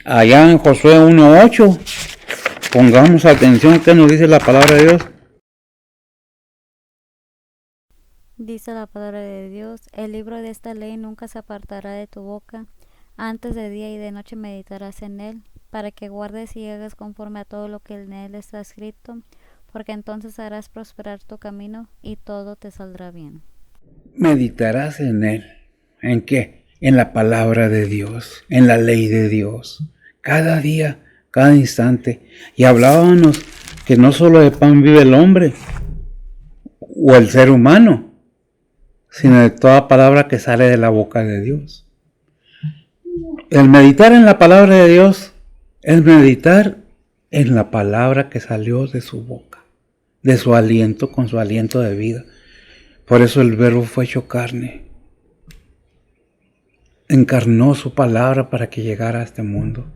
allá en Josué 1:8. Pongamos atención que nos dice la palabra de Dios. Dice la palabra de Dios, el libro de esta ley nunca se apartará de tu boca, antes de día y de noche meditarás en él, para que guardes y hagas conforme a todo lo que en él está escrito, porque entonces harás prosperar tu camino y todo te saldrá bien. Meditarás en él. ¿En qué? En la palabra de Dios, en la ley de Dios. Cada día, cada instante. Y hablábamos que no solo de pan vive el hombre o el ser humano, sino de toda palabra que sale de la boca de Dios. El meditar en la palabra de Dios es meditar en la palabra que salió de su boca, de su aliento, con su aliento de vida. Por eso el Verbo fue hecho carne. Encarnó su palabra para que llegara a este mundo.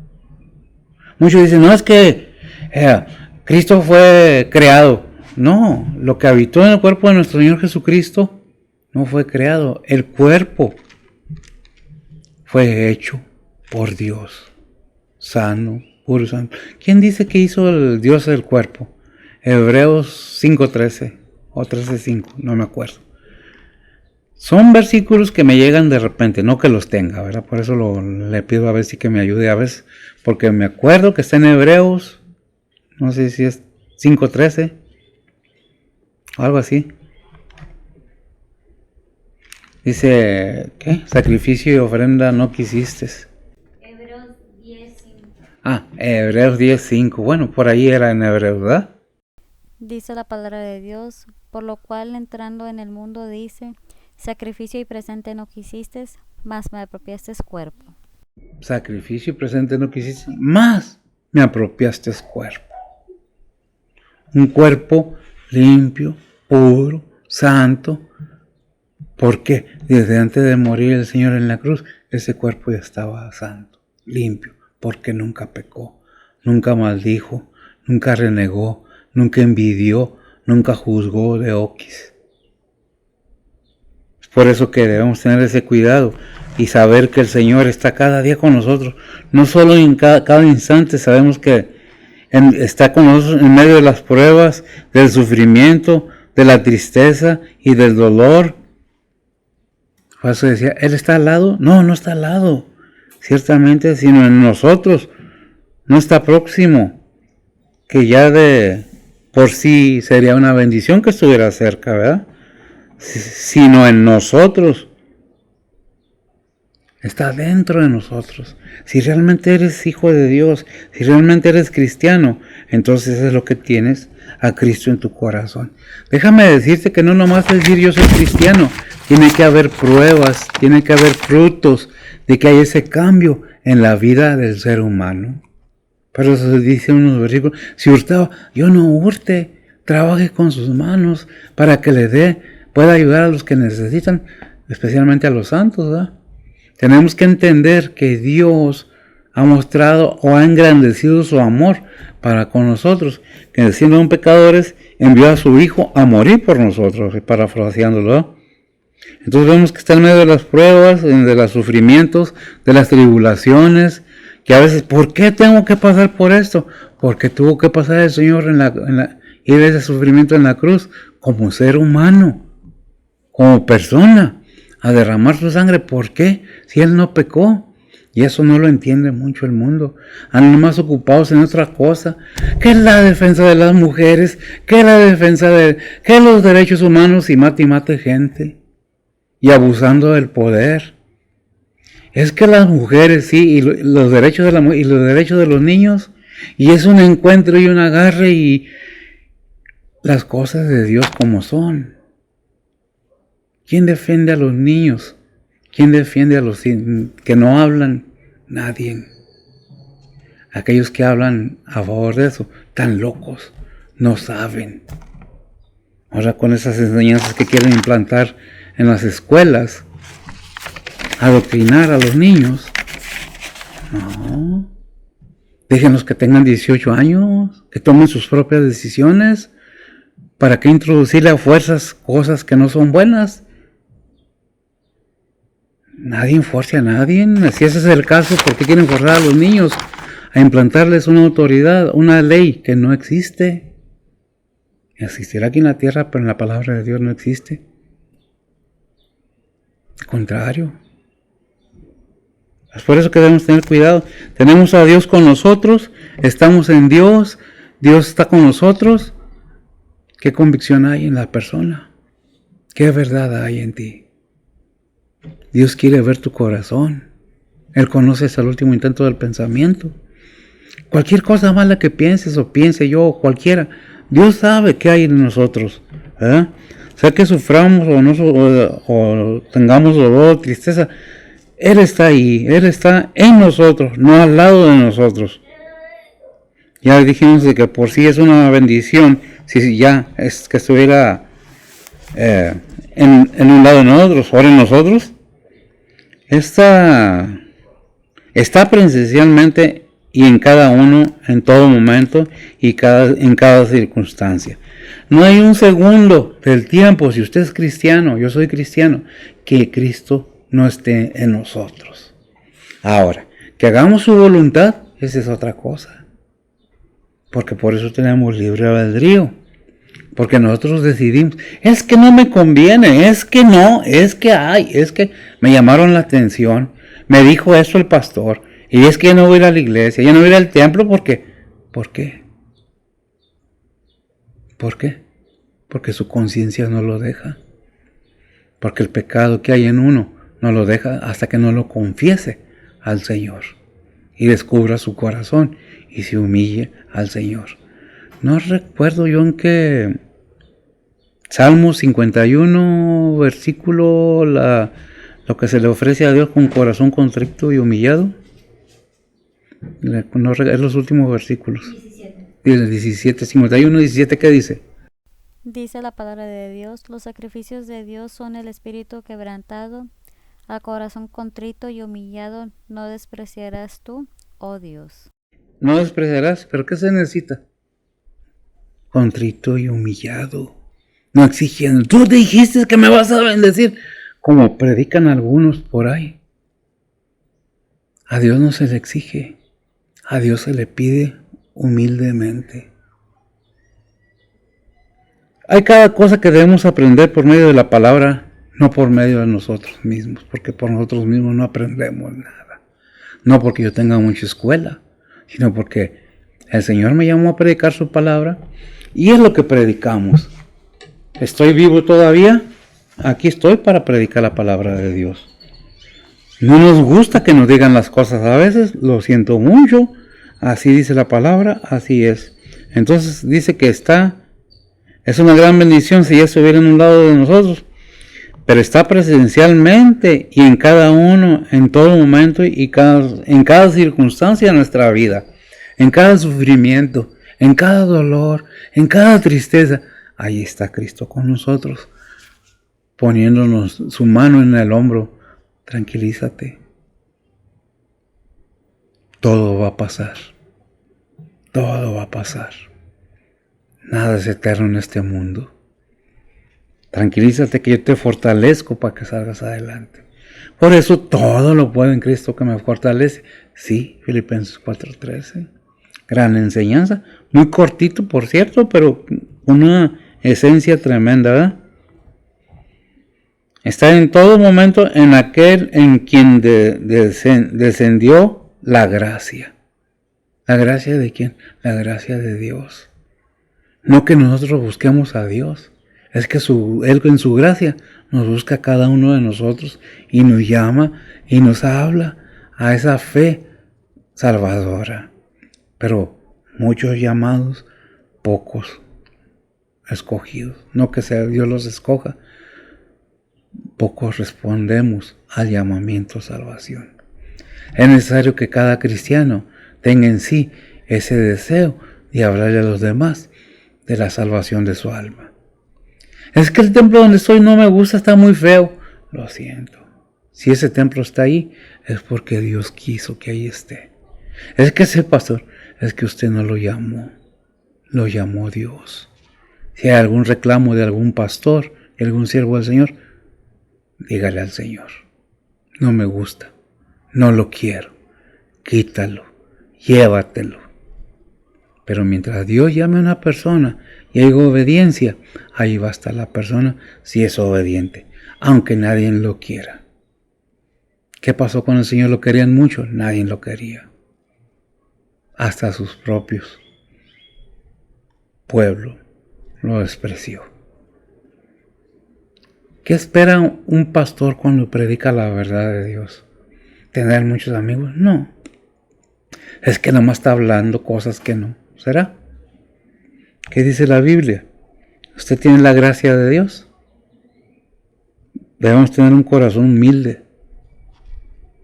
Muchos dicen, no, es que Cristo fue creado. No, lo que habitó en el cuerpo de nuestro Señor Jesucristo no fue creado. El cuerpo fue hecho por Dios, sano, puro, santo. ¿Quién dice que hizo el Dios del cuerpo? Hebreos 5:13 o 13:5, no me acuerdo. Son versículos que me llegan de repente, no que los tenga, ¿verdad? Por eso le pido a ver si que me ayude a veces, porque me acuerdo que está en Hebreos, no sé si es 5:13, o algo así. Dice, ¿qué? Sacrificio y ofrenda no quisiste. Hebreos 10:5. Hebreos 10:5, bueno, por ahí era en Hebreos, ¿verdad? Dice la palabra de Dios, por lo cual entrando en el mundo dice, sacrificio y presente no quisiste, mas me apropiaste cuerpo. Sacrificio y presente no quisiste, mas me apropiaste cuerpo. Un cuerpo limpio, puro, santo. Porque desde antes de morir el Señor en la cruz, ese cuerpo ya estaba santo, limpio, porque nunca pecó, nunca maldijo, nunca renegó, nunca envidió, nunca juzgó de oquis. Es por eso que debemos tener ese cuidado y saber que el Señor está cada día con nosotros. No solo en cada instante, sabemos que está con nosotros en medio de las pruebas, del sufrimiento, de la tristeza y del dolor. Por eso decía, ¿Él está al lado? No, no está al lado, ciertamente, sino en nosotros. No está próximo, que ya de por sí sería una bendición que estuviera cerca, ¿verdad? Sino en nosotros. Está dentro de nosotros. Si realmente eres hijo de Dios, si realmente eres cristiano, entonces es lo que tienes a Cristo en tu corazón. Déjame decirte que no nomás es decir yo soy cristiano, tiene que haber pruebas, tiene que haber frutos de que hay ese cambio en la vida del ser humano. Pero eso dice unos versículos, si hurtaba, yo no hurte, trabaje con sus manos para que le dé, pueda ayudar a los que necesitan, especialmente a los santos, ¿verdad? Tenemos que entender que Dios ha mostrado o ha engrandecido su amor para con nosotros, que siendo aún pecadores envió a su Hijo a morir por nosotros, parafraseándolo, ¿no? Entonces vemos que está en medio de las pruebas, de los sufrimientos, de las tribulaciones, que a veces, ¿por qué tengo que pasar por esto? Porque tuvo que pasar el Señor y ese sufrimiento en la cruz como ser humano, como persona, a derramar su sangre. ¿Por qué? Si Él no pecó. Y eso no lo entiende mucho el mundo. Andan más ocupados en otra cosa. ¿Qué es la defensa de las mujeres? ¿Qué es la defensa de los derechos humanos? Y mate gente. Y abusando del poder. Es que las mujeres, sí, y los derechos de la mujer y los derechos de los niños. Y es un encuentro y un agarre y las cosas de Dios como son. ¿Quién defiende a los niños? ¿Quién defiende a los que no hablan? Nadie. Aquellos que hablan a favor de eso, tan locos, no saben. Ahora con esas enseñanzas que quieren implantar en las escuelas, adoctrinar a los niños, no. Déjenlos que tengan 18 años, que tomen sus propias decisiones. ¿Para qué introducirle a fuerzas cosas que no son buenas? Nadie fuerza a nadie. Si ese es el caso, ¿por qué quieren forzar a los niños a implantarles una autoridad, una ley que no existe? Existirá aquí en la tierra, pero en la palabra de Dios no existe. Al contrario. Es por eso que debemos tener cuidado. Tenemos a Dios con nosotros, estamos en Dios, Dios está con nosotros. ¿Qué convicción hay en la persona? ¿Qué verdad hay en ti? Dios quiere ver tu corazón. Él conoce hasta el último intento del pensamiento. Cualquier cosa mala que pienses o piense yo o cualquiera, Dios sabe qué hay en nosotros. Sea que suframos o tengamos dolor o tristeza, Él está ahí, Él está en nosotros, no al lado de nosotros. Ya dijimos de que por sí es una bendición si ya es que estuviera en un lado de nosotros, ahora en nosotros. Está presencialmente y en cada uno, en todo momento y en cada circunstancia. No hay un segundo del tiempo, si usted es cristiano, yo soy cristiano, que Cristo no esté en nosotros. Ahora, que hagamos su voluntad, esa es otra cosa. Porque por eso tenemos libre albedrío. Porque nosotros decidimos, es que no me conviene, es que no, es que me llamaron la atención, me dijo eso el pastor, y es que ya no voy a ir a la iglesia, ya no voy a ir al templo, porque, ¿por qué? ¿Por qué? Porque su conciencia no lo deja. Porque el pecado que hay en uno no lo deja hasta que no lo confiese al Señor y descubra su corazón y se humille al Señor. No recuerdo yo en qué Salmo 51, versículo, lo que se le ofrece a Dios con corazón contrito y humillado. No, es los últimos versículos. 17, 51, 17, ¿qué dice? Dice la palabra de Dios, los sacrificios de Dios son el espíritu quebrantado, al corazón contrito y humillado no despreciarás tú, oh Dios. No despreciarás, pero ¿qué se necesita? Contrito y humillado. No exigiendo. Tú dijiste que me vas a bendecir, como predican algunos por ahí. A Dios no se le exige, a Dios se le pide humildemente. Hay cada cosa que debemos aprender por medio de la palabra no por medio de nosotros mismos, porque por nosotros mismos no aprendemos nada. No porque yo tenga mucha escuela, sino porque el Señor me llamó a predicar su palabra y es lo que predicamos. ¿Estoy vivo todavía? Aquí estoy para predicar la palabra de Dios. No nos gusta que nos digan las cosas a veces, lo siento mucho, así dice la palabra, así es. Entonces dice que es una gran bendición si ya estuviera en un lado de nosotros, pero está presencialmente y en cada uno, en todo momento y en cada circunstancia de nuestra vida, en cada sufrimiento, en cada dolor, en cada tristeza. Ahí está Cristo con nosotros, poniéndonos su mano en el hombro. Tranquilízate. Todo va a pasar. Todo va a pasar. Nada es eterno en este mundo. Tranquilízate que yo te fortalezco para que salgas adelante. Por eso todo lo puedo en Cristo que me fortalece. Sí, Filipenses 4:13. Gran enseñanza. Muy cortito, por cierto, pero una esencia tremenda, ¿verdad? Está en todo momento en aquel en quien descendió la gracia. ¿La gracia de quién? La gracia de Dios. No que nosotros busquemos a Dios. Es que Él en su gracia nos busca a cada uno de nosotros y nos llama y nos habla a esa fe salvadora. Pero muchos llamados, pocos escogidos. No que sea Dios los escoja. Pocos respondemos al llamamiento a salvación. Es necesario que cada cristiano tenga en sí ese deseo de hablarle a los demás de la salvación de su alma. Es que el templo donde estoy no me gusta, está muy feo. Lo siento. Si ese templo está ahí, es porque Dios quiso que ahí esté. Es que ese pastor, es que usted no lo llamó Dios. Si hay algún reclamo de algún pastor, de algún siervo del Señor, dígale al Señor, no me gusta, no lo quiero, quítalo, llévatelo. Pero mientras Dios llame a una persona y hay obediencia, ahí va a estar la persona si es obediente, aunque nadie lo quiera. ¿Qué pasó con el Señor? ¿Lo querían mucho? Nadie lo quería. Hasta sus propios pueblos lo despreció. ¿Qué espera un pastor cuando predica la verdad de Dios? ¿Tener muchos amigos? No. Es que nomás está hablando cosas que no. ¿Será? ¿Qué dice la Biblia? ¿Usted tiene la gracia de Dios? Debemos tener un corazón humilde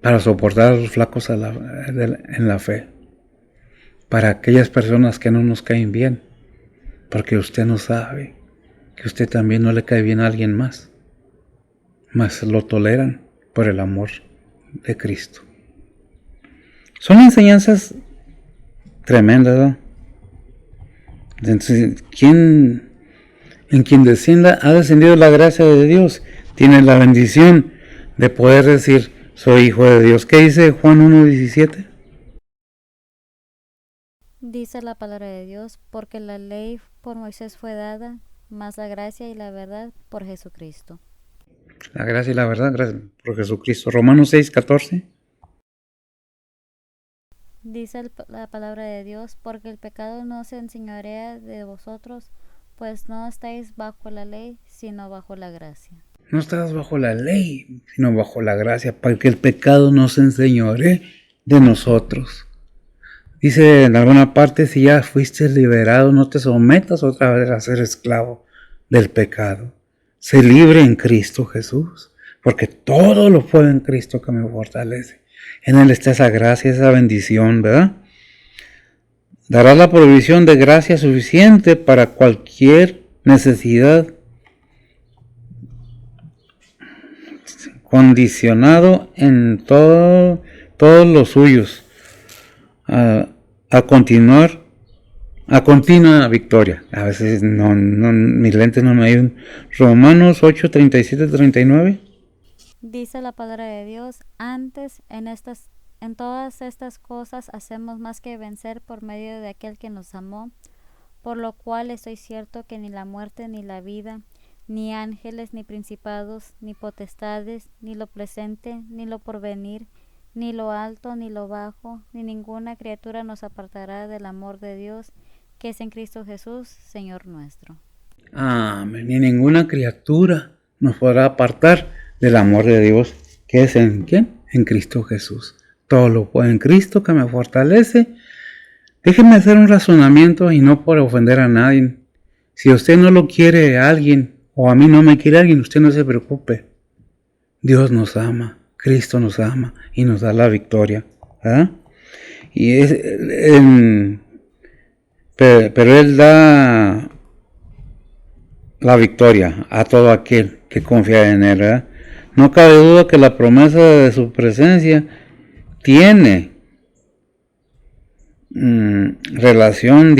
para soportar a los flacos en la fe. Para aquellas personas que no nos caen bien. Porque usted no sabe que usted también no le cae bien a alguien más. Mas lo toleran por el amor de Cristo. Son enseñanzas tremendas, ¿no? Entonces, en quien descienda, ha descendido la gracia de Dios, tiene la bendición de poder decir, soy hijo de Dios. ¿Qué dice Juan 1:17? Dice la palabra de Dios, porque la ley por Moisés fue dada, mas la gracia y la verdad por Jesucristo. La gracia y la verdad, gracias por Jesucristo. Romanos 6:14. Dice la palabra de Dios, porque el pecado no se enseñorea de vosotros, pues no estáis bajo la ley, sino bajo la gracia. No estás bajo la ley, sino bajo la gracia, para que el pecado no se enseñoree de nosotros. Dice en alguna parte, si ya fuiste liberado, no te sometas otra vez a ser esclavo del pecado. Sé libre en Cristo Jesús, porque todo lo puedo en Cristo que me fortalece. En Él está esa gracia, esa bendición, ¿verdad? Dará la provisión de gracia suficiente para cualquier necesidad, condicionado en todos los suyos, a continua victoria. A veces no, mis lentes no me ayudan. Romanos 8:37-39. Dice la palabra de Dios, antes en todas estas cosas hacemos más que vencer por medio de aquel que nos amó, por lo cual estoy cierto que ni la muerte, ni la vida, ni ángeles, ni principados, ni potestades, ni lo presente, ni lo porvenir, ni lo alto, ni lo bajo, ni ninguna criatura nos apartará del amor de Dios, que es en Cristo Jesús, Señor nuestro. Amén. Ni ninguna criatura nos podrá apartar del amor de Dios, que es en ¿quién? En Cristo Jesús. Todo lo puedo en Cristo que me fortalece. Déjenme hacer un razonamiento y no por ofender a nadie. Si usted no lo quiere a alguien, o a mí no me quiere alguien, usted no se preocupe. Dios nos ama, Cristo nos ama y nos da la victoria. Y pero Él da la victoria a todo aquel que confía en Él. ¿Verdad? No cabe duda que la promesa de su presencia tiene relación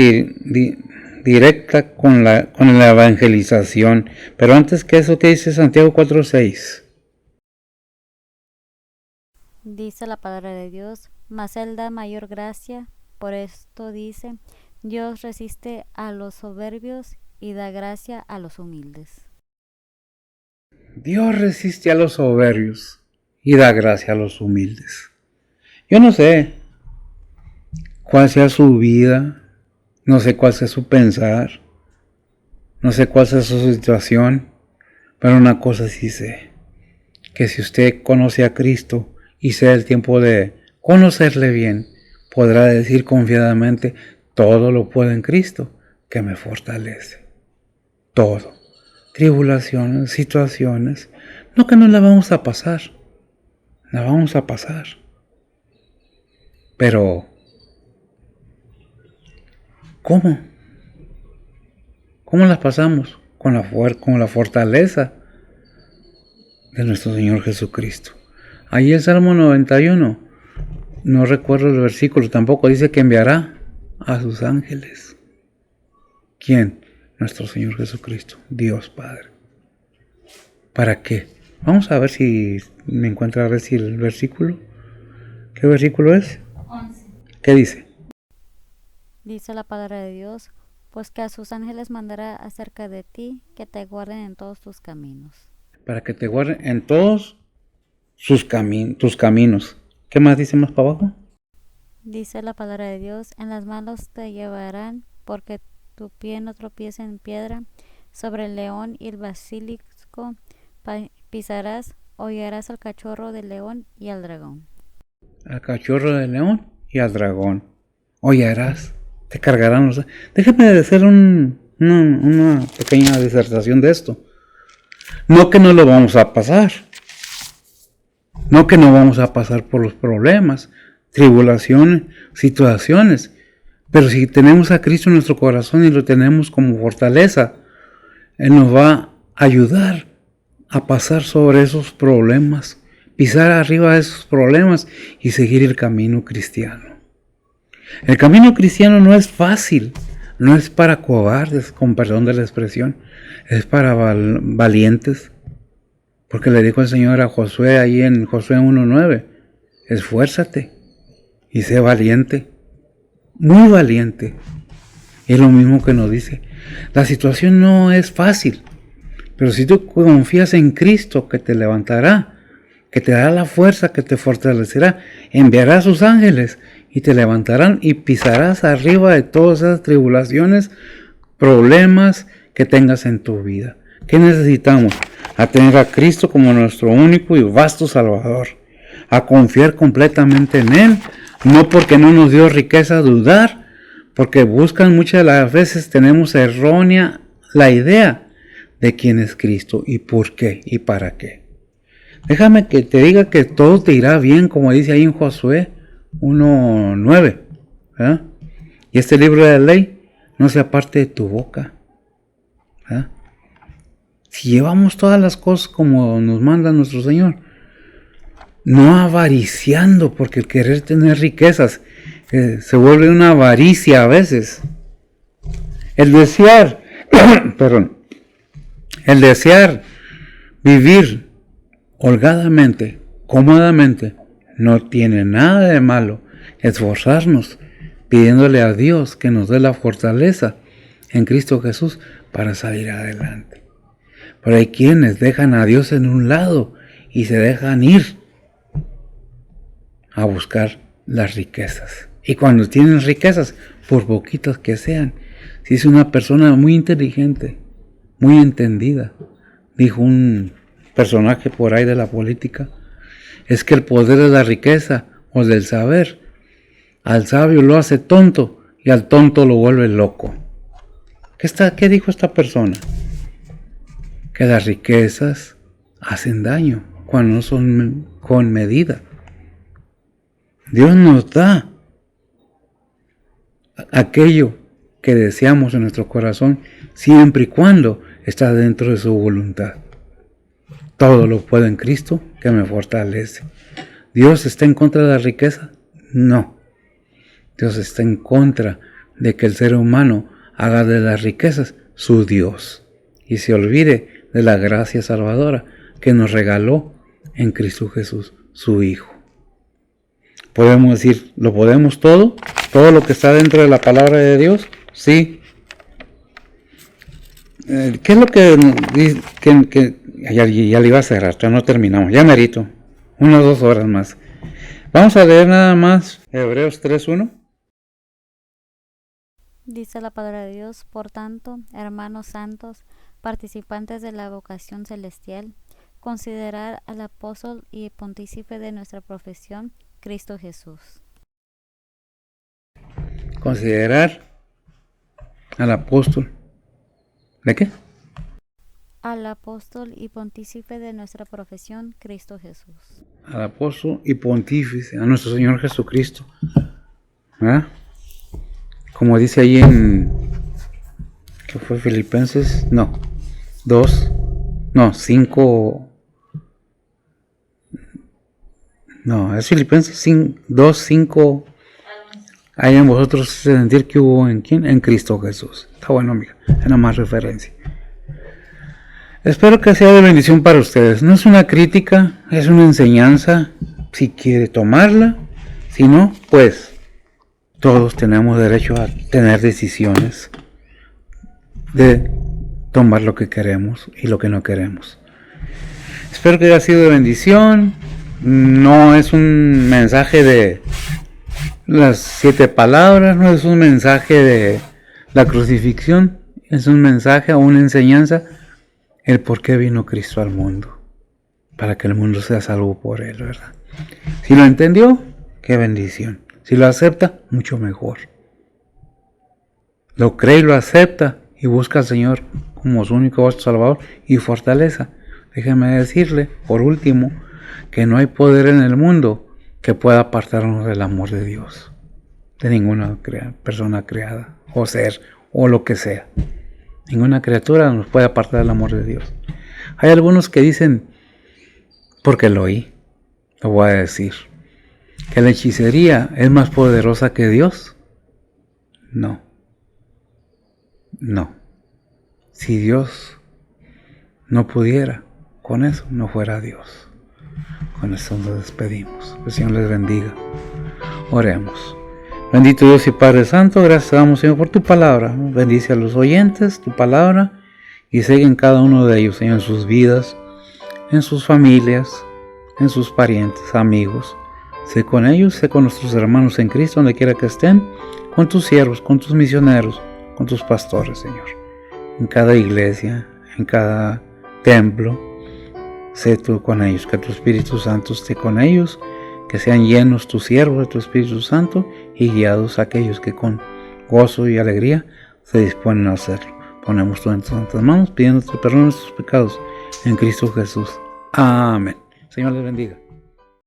directa con la evangelización. Pero antes que eso, ¿qué dice Santiago 4:6? Dice la palabra de Dios, mas Él da mayor gracia, por esto dice, Dios resiste a los soberbios y da gracia a los humildes. Dios resiste a los soberbios y da gracia a los humildes. Yo no sé cuál sea su vida, no sé cuál sea su pensar, no sé cuál sea su situación, pero una cosa sí sé, que si usted conoce a Cristo y sea el tiempo de conocerle bien, podrá decir confiadamente, todo lo puedo en Cristo, que me fortalece. Todo. Tribulaciones, situaciones, no que no la vamos a pasar, la vamos a pasar. Pero, ¿cómo? ¿Cómo las pasamos? Con la fortaleza de nuestro Señor Jesucristo. Ahí el Salmo 91, no recuerdo el versículo tampoco, dice que enviará a sus ángeles. ¿Quién? Nuestro Señor Jesucristo, Dios Padre. ¿Para qué? Vamos a ver si me encuentro a ver si el versículo. ¿Qué versículo es? 11. ¿Qué dice? Dice la palabra de Dios, pues que a sus ángeles mandará acerca de ti, que te guarden en todos tus caminos. Para que te guarden en todos tus caminos. ¿Qué más dice más para abajo? Dice la palabra de Dios, en las manos te llevarán, porque tu pie no tropiece en piedra, sobre el león y el basilisco pisarás, hollarás al cachorro del león y al dragón. Al cachorro del león y al dragón. Hollarás, te cargarán los... Déjame hacer una pequeña disertación de esto. No que no lo vamos a pasar. No que no vamos a pasar por los problemas, tribulaciones, situaciones. Pero si tenemos a Cristo en nuestro corazón y lo tenemos como fortaleza, Él nos va a ayudar a pasar sobre esos problemas, pisar arriba de esos problemas y seguir el camino cristiano. El camino cristiano no es fácil, no es para cobardes, con perdón de la expresión, es para valientes. Porque le dijo el Señor a Josué ahí en Josué 1:9, esfuérzate y sé valiente, muy valiente. Y es lo mismo que nos dice, la situación no es fácil, pero si tú confías en Cristo que te levantará, que te dará la fuerza, que te fortalecerá, enviará a sus ángeles y te levantarán y pisarás arriba de todas esas tribulaciones, problemas que tengas en tu vida. ¿Qué necesitamos? A tener a Cristo como nuestro único y vasto Salvador, a confiar completamente en Él, no porque no nos dio riqueza a dudar, porque muchas de las veces tenemos errónea la idea de quién es Cristo y por qué y para qué. Déjame que te diga que todo te irá bien, como dice ahí en Josué 1:9, ¿verdad? Y este libro de la ley no se aparte de tu boca, ¿verdad? Si llevamos todas las cosas como nos manda nuestro Señor, no avariciando, porque el querer tener riquezas se vuelve una avaricia a veces. El desear, el desear vivir holgadamente, cómodamente, no tiene nada de malo. Esforzarnos pidiéndole a Dios que nos dé la fortaleza en Cristo Jesús para salir adelante. Pero hay quienes dejan a Dios en un lado y se dejan ir a buscar las riquezas. Y cuando tienen riquezas, por poquitas que sean, si es una persona muy inteligente, muy entendida, dijo un personaje por ahí de la política, es que el poder de la riqueza o del saber, al sabio lo hace tonto y al tonto lo vuelve loco. ¿Qué dijo esta persona? Que las riquezas hacen daño cuando no son con medida. Dios nos da aquello que deseamos en nuestro corazón siempre y cuando está dentro de su voluntad. Todo lo puedo en Cristo que me fortalece. ¿Dios está en contra de la riqueza? No. Dios está en contra de que el ser humano haga de las riquezas su Dios y se olvide de la gracia salvadora que nos regaló en Cristo Jesús, su Hijo. Podemos decir, ¿lo podemos todo? ¿Todo lo que está dentro de la palabra de Dios? Sí. ¿Qué es lo que dice? Ya le iba a cerrar, ya no terminamos, ya merito. Unas 2 horas más. Vamos a leer nada más Hebreos 3:1. Dice la palabra de Dios: por tanto, hermanos santos, participantes de la vocación celestial, considerar al apóstol y pontífice de nuestra profesión, Cristo Jesús. Considerar al apóstol. ¿De qué? Al apóstol y pontífice de nuestra profesión, Cristo Jesús. Al apóstol y pontífice, a nuestro Señor Jesucristo. ¿Verdad? Como dice ahí en, ¿qué fue? Filipenses, 5, es Filipenses 2:5. Hay en vosotros sentir que hubo en quién, en Cristo Jesús. Está bueno, amiga, es nada más referencia. Espero que sea de bendición para ustedes. No es una crítica, es una enseñanza. Si quiere tomarla, si no, pues todos tenemos derecho a tener decisiones de tomar lo que queremos y lo que no queremos. Espero que haya sido de bendición. No es un mensaje de las 7 palabras, no es un mensaje de la crucifixión, es un mensaje o una enseñanza, el por qué vino Cristo al mundo, para que el mundo sea salvo por él, ¿verdad? Si lo entendió, qué bendición. Si lo acepta, mucho mejor. Lo cree y lo acepta y busca al Señor como su único vuestro Salvador y fortaleza. Déjeme decirle, por último, que no hay poder en el mundo que pueda apartarnos del amor de Dios, de ninguna persona creada, o ser, o lo que sea. Ninguna criatura nos puede apartar del amor de Dios. Hay algunos que dicen, porque lo oí, lo voy a decir, que la hechicería es más poderosa que Dios. No. Si Dios no pudiera, con eso no fuera Dios. Con esto nos despedimos. Que el Señor les bendiga. Oremos. Bendito Dios y Padre Santo, gracias te damos, Señor, por tu palabra. Bendice a los oyentes, tu palabra, y sigue en cada uno de ellos, Señor, en sus vidas, en sus familias, en sus parientes, amigos. Sé con ellos, sé con nuestros hermanos en Cristo, donde quiera que estén, con tus siervos, con tus misioneros, con tus pastores, Señor. En cada iglesia, en cada templo, sé tú con ellos, que tu Espíritu Santo esté con ellos, que sean llenos tus siervos de tu Espíritu Santo y guiados aquellos que con gozo y alegría se disponen a hacerlo. Ponemos todo en tus santas manos, pidiendo tu perdón de nuestros pecados en Cristo Jesús. Amén. Señor les bendiga.